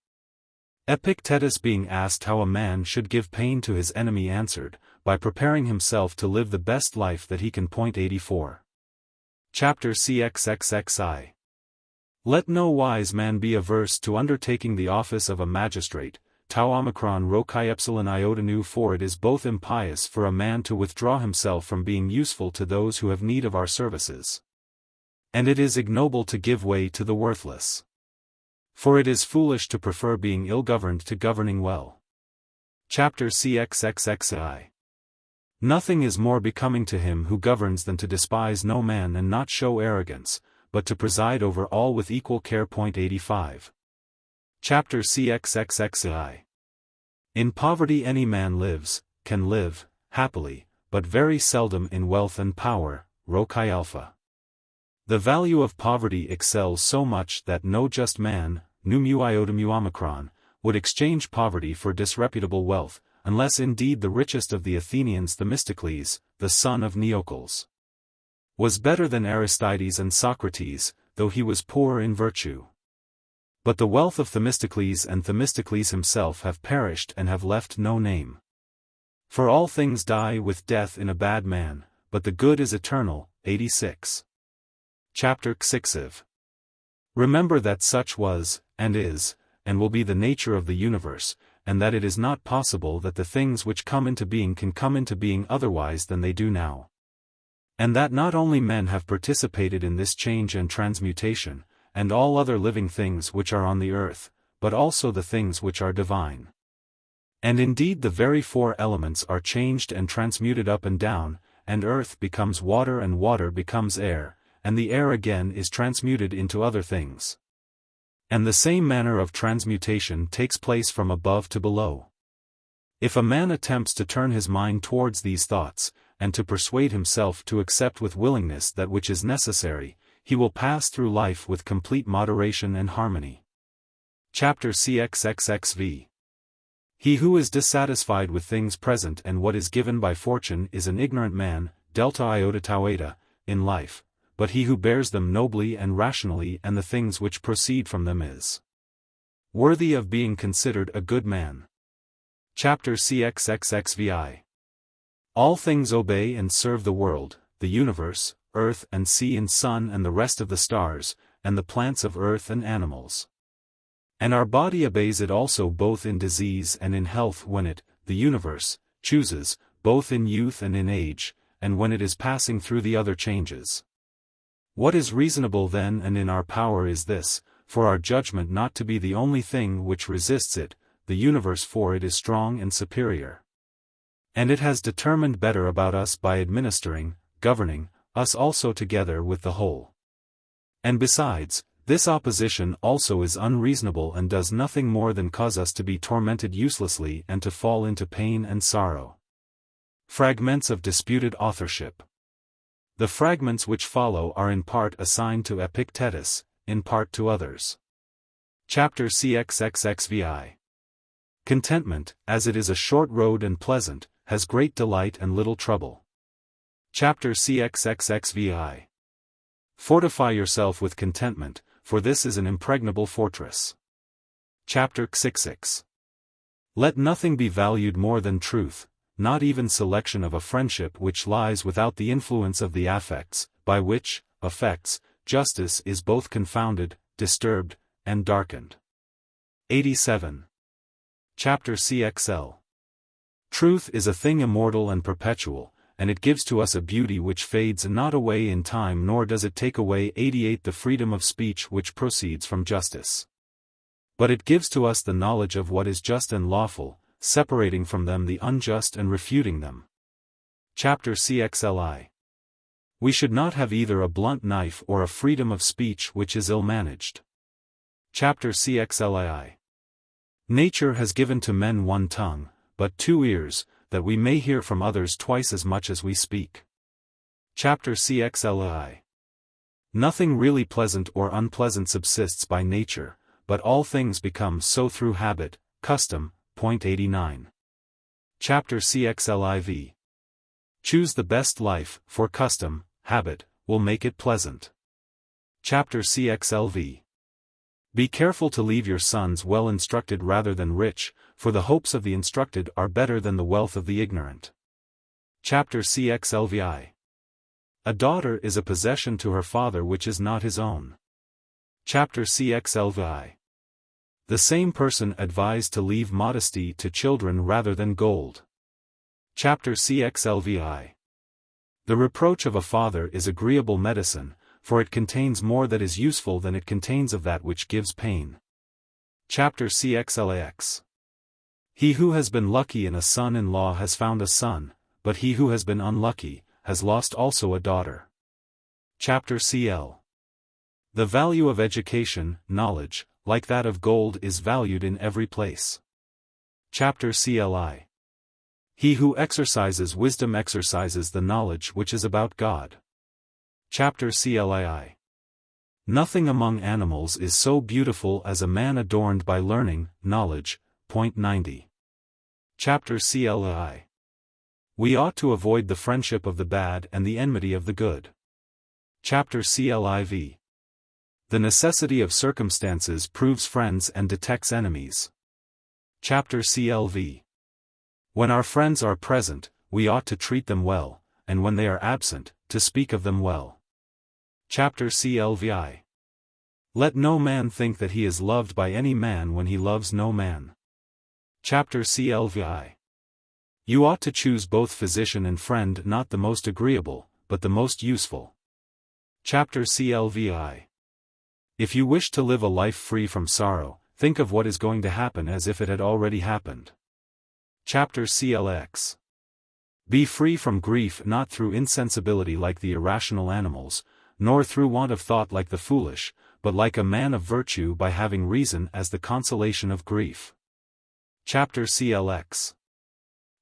Epictetus being asked how a man should give pain to his enemy answered, by preparing himself to live the best life that he can. 84. Chapter CXXXI. Let no wise man be averse to undertaking the office of a magistrate, tau omicron rho chi epsilon iota nu, for it is both impious for a man to withdraw himself from being useful to those who have need of our services. And it is ignoble to give way to the worthless. For it is foolish to prefer being ill-governed to governing well. Chapter CXXXI. Nothing is more becoming to him who governs than to despise no man and not show arrogance, but to preside over all with equal care. 85. Chapter CXXXI. In poverty any man can live, happily, but very seldom in wealth and power. Rho chi alpha. The value of poverty excels so much that no just man, nu mu iota mu omicron, would exchange poverty for disreputable wealth, unless indeed the richest of the Athenians, Themistocles, the son of Neocles, was better than Aristides and Socrates, though he was poor in virtue. But the wealth of Themistocles and Themistocles himself have perished and have left no name. For all things die with death in a bad man, but the good is eternal. 86. Chapter XXV. Remember that such was, and is, and will be the nature of the universe, and that it is not possible that the things which come into being can come into being otherwise than they do now. And that not only men have participated in this change and transmutation, and all other living things which are on the earth, but also the things which are divine. And indeed the very four elements are changed and transmuted up and down, and earth becomes water and water becomes air, and the air again is transmuted into other things. And the same manner of transmutation takes place from above to below. If a man attempts to turn his mind towards these thoughts, and to persuade himself to accept with willingness that which is necessary, he will pass through life with complete moderation and harmony. Chapter CXXXV. He who is dissatisfied with things present and what is given by fortune is an ignorant man, delta iota tau eta, in life, but he who bears them nobly and rationally and the things which proceed from them is worthy of being considered a good man. Chapter CXXXVI. All things obey and serve the world, the universe, earth and sea and sun and the rest of the stars, and the plants of earth and animals. And our body obeys it also both in disease and in health when it, the universe, chooses, both in youth and in age, and when it is passing through the other changes. What is reasonable then and in our power is this, for our judgment not to be the only thing which resists it, the universe, for it is strong and superior. And it has determined better about us by administering, governing, us also together with the whole. And besides, this opposition also is unreasonable and does nothing more than cause us to be tormented uselessly and to fall into pain and sorrow. Fragments of disputed authorship. The fragments which follow are in part assigned to Epictetus, in part to others. Chapter CXXXVI. Contentment, as it is a short road and pleasant, has great delight and little trouble. Chapter CXXXVI. Fortify yourself with contentment, for this is an impregnable fortress. Chapter XXX. Let nothing be valued more than truth, not even selection of a friendship which lies without the influence of the affects, by which, affects, justice is both confounded, disturbed, and darkened. 87. Chapter CXL. Truth is a thing immortal and perpetual, and it gives to us a beauty which fades not away in time, nor does it take away 88 the freedom of speech which proceeds from justice. But it gives to us the knowledge of what is just and lawful, separating from them the unjust and refuting them. Chapter CXLI. We should not have either a blunt knife or a freedom of speech which is ill-managed. Chapter CXLII. Nature has given to men one tongue, but 2 ears, that we may hear from others twice as much as we speak. Chapter CXLII. Nothing really pleasant or unpleasant subsists by nature, but all things become so through habit, custom. Point 89. Chapter CXLIV. Choose the best life, for custom, habit, will make it pleasant. Chapter CXLV. Be careful to leave your sons well instructed rather than rich, for the hopes of the instructed are better than the wealth of the ignorant. Chapter CXLVI. A daughter is a possession to her father which is not his own. Chapter CXLVI. The same person advised to leave modesty to children rather than gold. Chapter CXLVI. The reproach of a father is agreeable medicine, for it contains more that is useful than it contains of that which gives pain. Chapter CXLAX. He who has been lucky in a son-in-law has found a son, but he who has been unlucky, has lost also a daughter. Chapter CL. The value of education, knowledge, like that of gold is valued in every place. Chapter CLI. He who exercises wisdom exercises the knowledge which is about God. Chapter CLII. Nothing among animals is so beautiful as a man adorned by learning, knowledge. Point 90. Chapter CLI. We ought to avoid the friendship of the bad and the enmity of the good. Chapter CLIV. The necessity of circumstances proves friends and detects enemies. Chapter CLV. When our friends are present, we ought to treat them well, and when they are absent, to speak of them well. Chapter CLVI. Let no man think that he is loved by any man when he loves no man. Chapter CLVI. You ought to choose both physician and friend, not the most agreeable, but the most useful. Chapter CLVI. If you wish to live a life free from sorrow, think of what is going to happen as if it had already happened. Chapter CLX. Be free from grief not through insensibility like the irrational animals, nor through want of thought like the foolish, but like a man of virtue by having reason as the consolation of grief. Chapter CLX.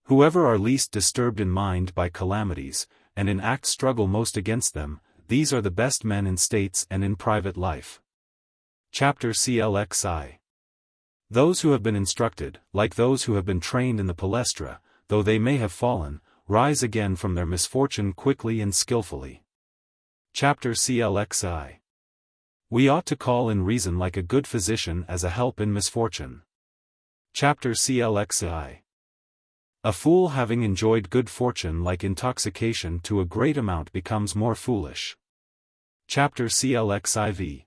Whoever are least disturbed in mind by calamities, and in act struggle most against them, these are the best men in states and in private life. Chapter CLXI. Those who have been instructed, like those who have been trained in the palestra, though they may have fallen, rise again from their misfortune quickly and skillfully. Chapter CLXI. We ought to call in reason like a good physician as a help in misfortune. Chapter CLXI. A fool having enjoyed good fortune like intoxication to a great amount becomes more foolish. Chapter CLXIV.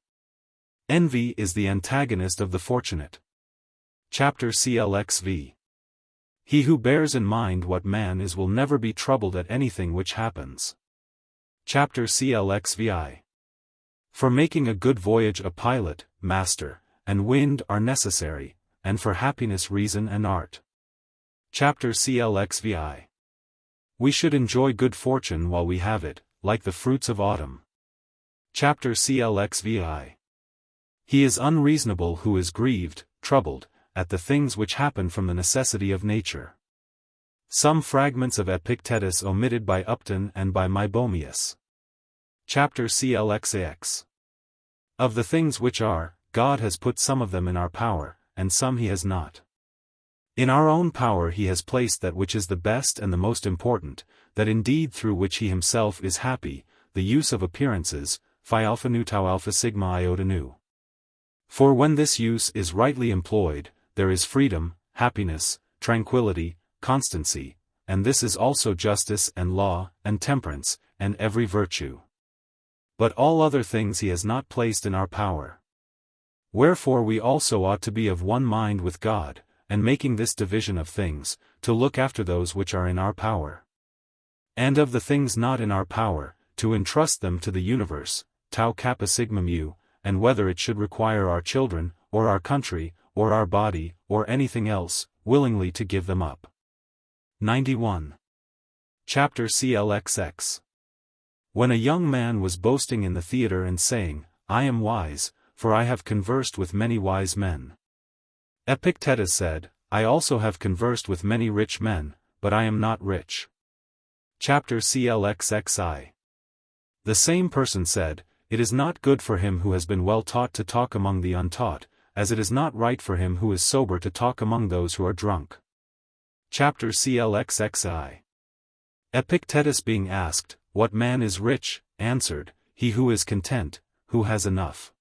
Envy is the antagonist of the fortunate. Chapter CLXV. He who bears in mind what man is will never be troubled at anything which happens. Chapter CLXVI. For making a good voyage a pilot, master, and wind are necessary, and for happiness reason and art. Chapter CLXVI. We should enjoy good fortune while we have it, like the fruits of autumn. Chapter CLXVI. He is unreasonable who is grieved, troubled, at the things which happen from the necessity of nature. Some fragments of Epictetus omitted by Upton and by Meibomius. Chapter CLXAX. Of the things which are, God has put some of them in our power, and some he has not. In our own power he has placed that which is the best and the most important, that indeed through which he himself is happy, the use of appearances, phi alpha nu tau alpha sigma iota nu. For when this use is rightly employed, there is freedom, happiness, tranquility, constancy, and this is also justice and law, and temperance, and every virtue. But all other things he has not placed in our power. Wherefore we also ought to be of one mind with God, and making this division of things, to look after those which are in our power. And of the things not in our power, to entrust them to the universe, tau kappa sigma mu, and whether it should require our children, or our country, or our body, or anything else, willingly to give them up. 91. Chapter CLXX. When a young man was boasting in the theatre and saying, I am wise, for I have conversed with many wise men. Epicteto said, I also have conversed with many rich men, but I am not rich. Chapter CLXXI. The same person said, It is not good for him who has been well taught to talk among the untaught, as it is not right for him who is sober to talk among those who are drunk. Chapter CLXXI. Epictetus being asked, What man is rich, answered, He who is content, who has enough.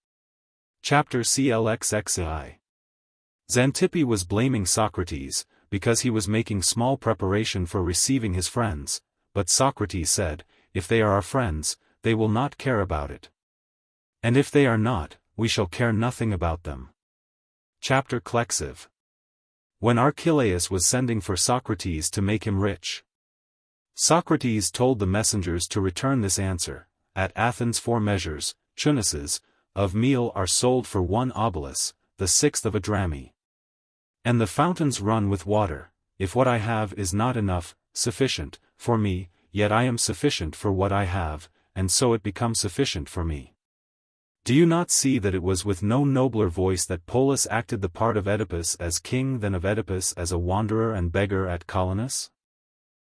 Chapter CLXXI. Xanthippe was blaming Socrates, because he was making small preparation for receiving his friends, but Socrates said, If they are our friends, they will not care about it. And if they are not, we shall care nothing about them. Chapter Clexive. When Archelaus was sending for Socrates to make him rich, Socrates told the messengers to return this answer, At Athens 4 measures, chunases, of meal are sold for 1 obolus, the sixth of a drachmae. And the fountains run with water. If what I have is not enough, sufficient, for me, yet I am sufficient for what I have, and so it becomes sufficient for me. Do you not see that it was with no nobler voice that Polus acted the part of Oedipus as king than of Oedipus as a wanderer and beggar at Colonus?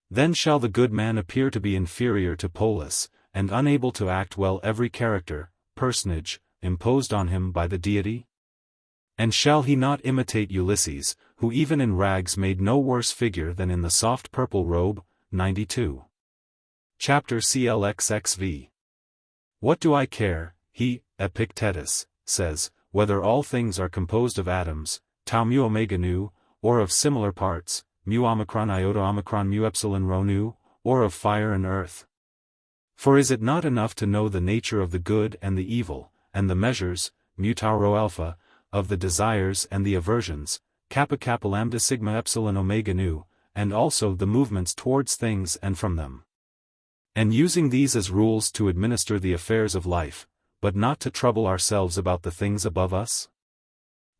Then shall the good man appear to be inferior to Polus, and unable to act well every character, personage, imposed on him by the deity? And shall he not imitate Ulysses, who even in rags made no worse figure than in the soft purple robe? 92. Chapter CLXXV. What do I care, he, Epictetus, says, whether all things are composed of atoms, tau mu omega nu, or of similar parts, mu omicron iota omicron mu epsilon rho nu, or of fire and earth? For is it not enough to know the nature of the good and the evil, and the measures, mu tau rho alpha, of the desires and the aversions, kappa kappa lambda sigma epsilon omega nu, and also the movements towards things and from them? And using these as rules to administer the affairs of life, but not to trouble ourselves about the things above us?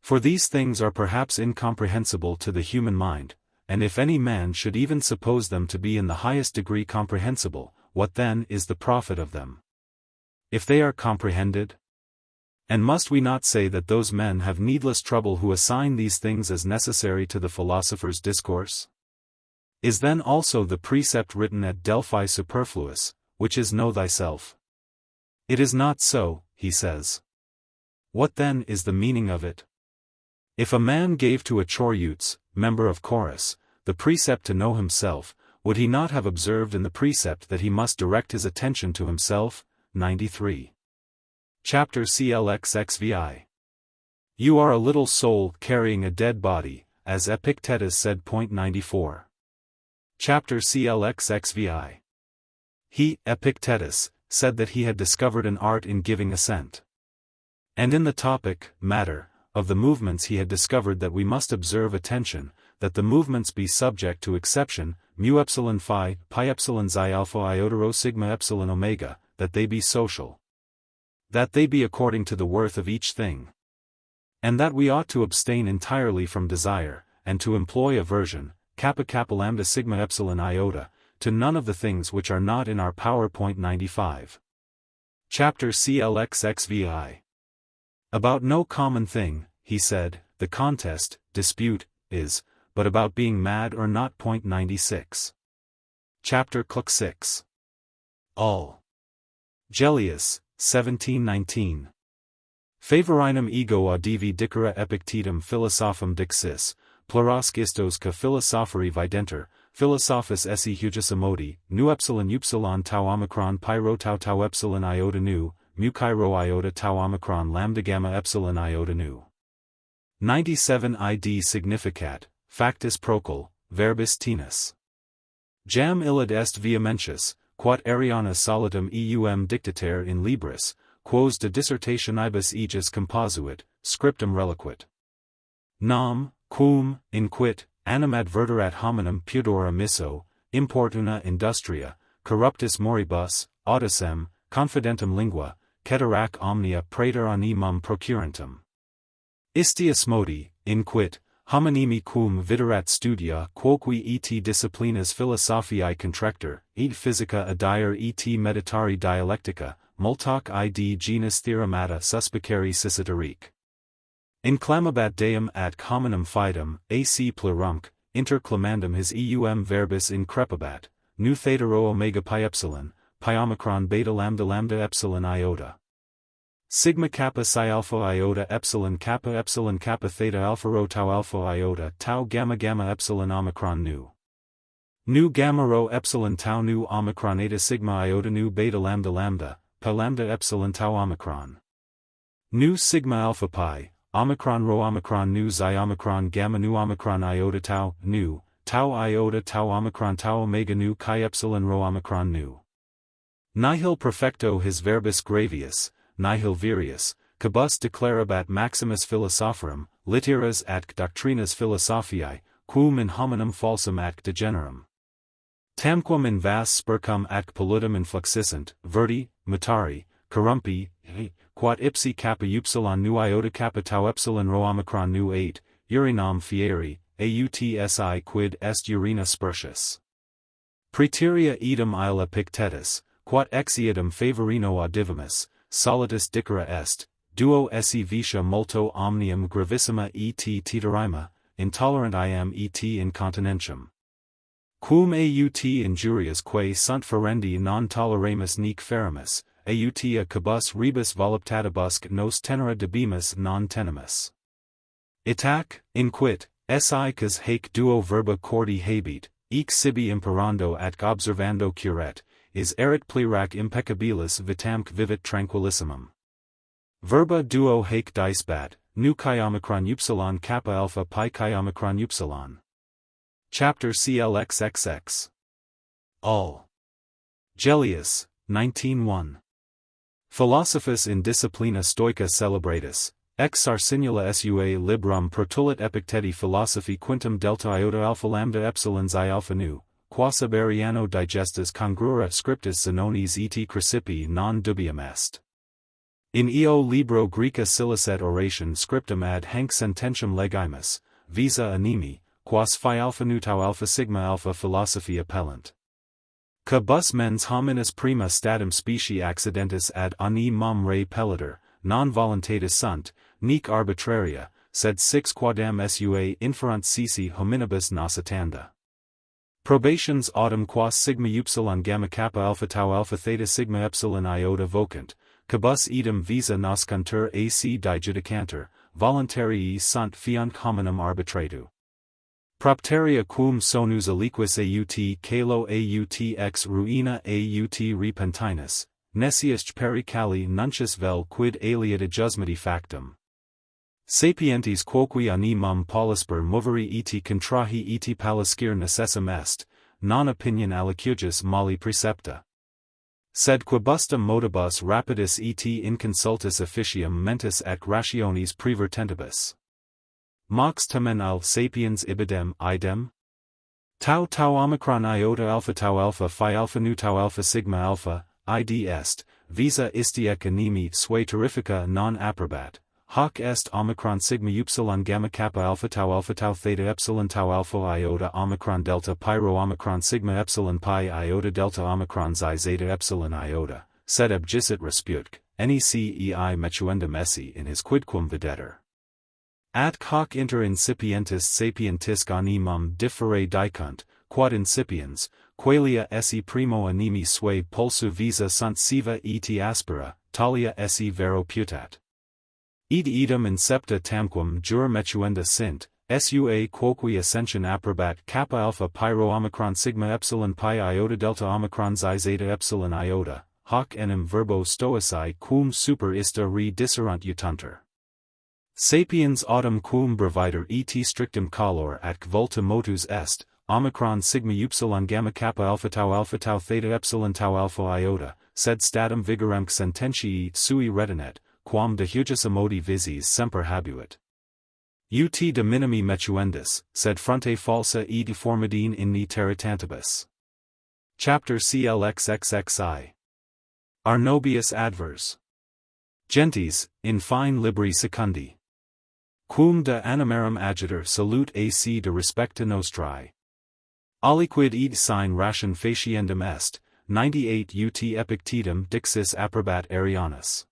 For these things are perhaps incomprehensible to the human mind, and if any man should even suppose them to be in the highest degree comprehensible, what then is the profit of them? If they are comprehended? And must we not say that those men have needless trouble who assign these things as necessary to the philosopher's discourse? Is then also the precept written at Delphi superfluous, which is know thyself? It is not so, he says. What then is the meaning of it? If a man gave to a Choreutes, member of Chorus, the precept to know himself, would he not have observed in the precept that he must direct his attention to himself? 93. Chapter CLXXVI. You are a little soul carrying a dead body, as Epictetus said. 94. Chapter CLXXVI. He, Epictetus, said that he had discovered an art in giving assent. And in the topic, matter, of the movements he had discovered that we must observe attention, that the movements be subject to exception, mu epsilon phi, pi epsilon xi alpha iota rho sigma epsilon omega, that they be social. That they be according to the worth of each thing. And that we ought to abstain entirely from desire, and to employ aversion, kappa kappa lambda sigma epsilon iota, to none of the things which are not in our power. 95. Chapter CLXXVI. About no common thing, he said, the contest, dispute, is, but about being mad or not. 96. Chapter CLX6. All. Gellius, 1719. Favorinum ego audivi dicere epictetum philosophum dixis, plurascistos ca philosopheri videnter, philosophus esse hugis amodi, nu epsilon upsilon tau omicron pyro tau tau epsilon iota nu, mu chi-rho iota tau omicron lambda gamma epsilon iota nu. 97 id significat, factus procul, verbis tenus. Jam illud est vehementius, quod Ariana solitum eum dictater in libris, quos de dissertationibus aegis composuit, scriptum reliquit. Nam, quum, inquit, animadverterat hominum pudora misso, importuna industria, corruptus moribus, audicem, confidentem lingua, ceterac omnia praeter animum procurantum. Istius modi, inquit, hominimi cum viderat studia quoque et disciplinas philosophiae contractor, et physica adire et meditari dialectica, multoc id genus theoremata suspicere ciciterique. Inclamabat deum ad hominem fidem, ac plurumque, interclamandum his eum verbis increpabat, nu theta rho omega pi epsilon, pi omicron beta lambda lambda epsilon iota. Sigma kappa psi alpha iota epsilon kappa theta alpha rho tau alpha iota tau gamma gamma epsilon omicron nu. Nu gamma rho epsilon tau nu omicron eta sigma iota nu beta lambda lambda, pi lambda epsilon tau omicron. Nu sigma alpha pi, omicron rho omicron nu xi omicron gamma nu omicron iota tau, nu, tau iota tau omicron tau omega nu chi epsilon rho omicron nu. Nihil perfecto his verbis gravius, nihil virius, quibus declarabat maximus philosophorum, literas atque doctrinas philosophiae, quum in hominum falsum atque degenerum. Tamquam in vas spurcum atque pollutum influxissant, verti, mutari, corrumpi, quod ipsi kappa upsilon nu iota kappa tau epsilon rho omicron nu 8, urinam fieri, autsi quid est urina spurtius. Praeterea idem illa Epictetus, quod exeidum favorino audivimus, solitus dicera est, duo esse vitia multo omnium gravissima et teterima, intolerant iam et incontinentium. Quum aut injurias quae sunt ferendi non toleramus nec ferimus, autia quibus rebus voluptatibusque nos tenera debimus non tenemus. Itac, inquit, si cas haec duo verba cordi habit, ec sibi imperando atque observando curet, is erit plerac impeccabilis vitamque vivit tranquillissimum. Verba duo haec disbat, nu chi omicron upsilon kappa alpha pi chi omicron upsilon. Chapter CLXXX. Ul. Gellius, 19:1. Philosophus in disciplina stoica celebratus, ex sarcinula sua librum protulit Epicteti philosophi quintum delta iota alpha lambda epsilon xi alpha nu, quas Aberiano digestus congrura scriptus Zenonis et Chrysippi non dubium est. In eo libro Graeca silicet oration scriptum ad hanc sententiam legimus, visa animi, quas phi alpha nu tau alpha sigma alpha philosophy appellant. Quibus mens hominis prima statum specie accidentis ad animum re pelliter, non voluntatis sunt, nec arbitraria, sed six quadam sua inferunt sisi hominibus nascitanda. Probations autem quas sigma upsilon gamma kappa alpha tau alpha theta sigma epsilon iota vocant, quibus idem visa nascantur ac dijudicantur, voluntarii sunt fiunt hominum arbitratu. Propteria quum sonus aliquis aut calo aut ex ruina aut repentinus, nesiusc pericali nuncius vel quid aliat adjusmati factum. Sapientis quoque animum polisper moveri eti contrahi eti paliscire necessum est, non opinion alicujus mali precepta. Sed quibustum modibus rapidus et inconsultus officium mentis ac rationis prevertentibus. Mox tamen al sapiens ibidem idem? Tau tau omicron iota alpha tau alpha phi alpha nu tau alpha sigma alpha, id est, visa istiec animi sui terrifica non approbat, hoc est omicron sigma upsilon gamma kappa alpha tau theta epsilon tau alpha iota omicron delta pyro omicron sigma epsilon pi iota delta omicron xi zeta epsilon iota, sed abgissit resputque, necei metuendum esse in his quidquam videtur. At hoc inter incipientis sapientisque animum differe dicunt, quod incipiens, qualia esse primo animi sui pulsu visa sunt siva et aspera, talia esse vero putat. Id idem incepta tamquam jura metuenda sint, sua quoque ascension approbat kappa alpha pyro omicron sigma epsilon pi iota delta omicron xi zeta epsilon iota, hoc enim verbo stoici quum super ista re disserunt utunter. Sapiens autem quum brevitur et strictum calor atque volta motus est, omicron sigma upsilon gamma kappa alpha tau theta epsilon tau alpha iota, sed statum vigoremque sententii sui retinet, quam de hugis amodi visis semper habuit. Ut de minimi metuendis, sed fronte falsa e deformidine inni territantibus. Chapter CLXXXI. Arnobius advers. Gentes, in fine libri secundi. Quum de animarum agitur salute ac de respecta nostrae. Aliquid id sine ration faciendum est, 98 ut Epictetum dixis approbat Arianus.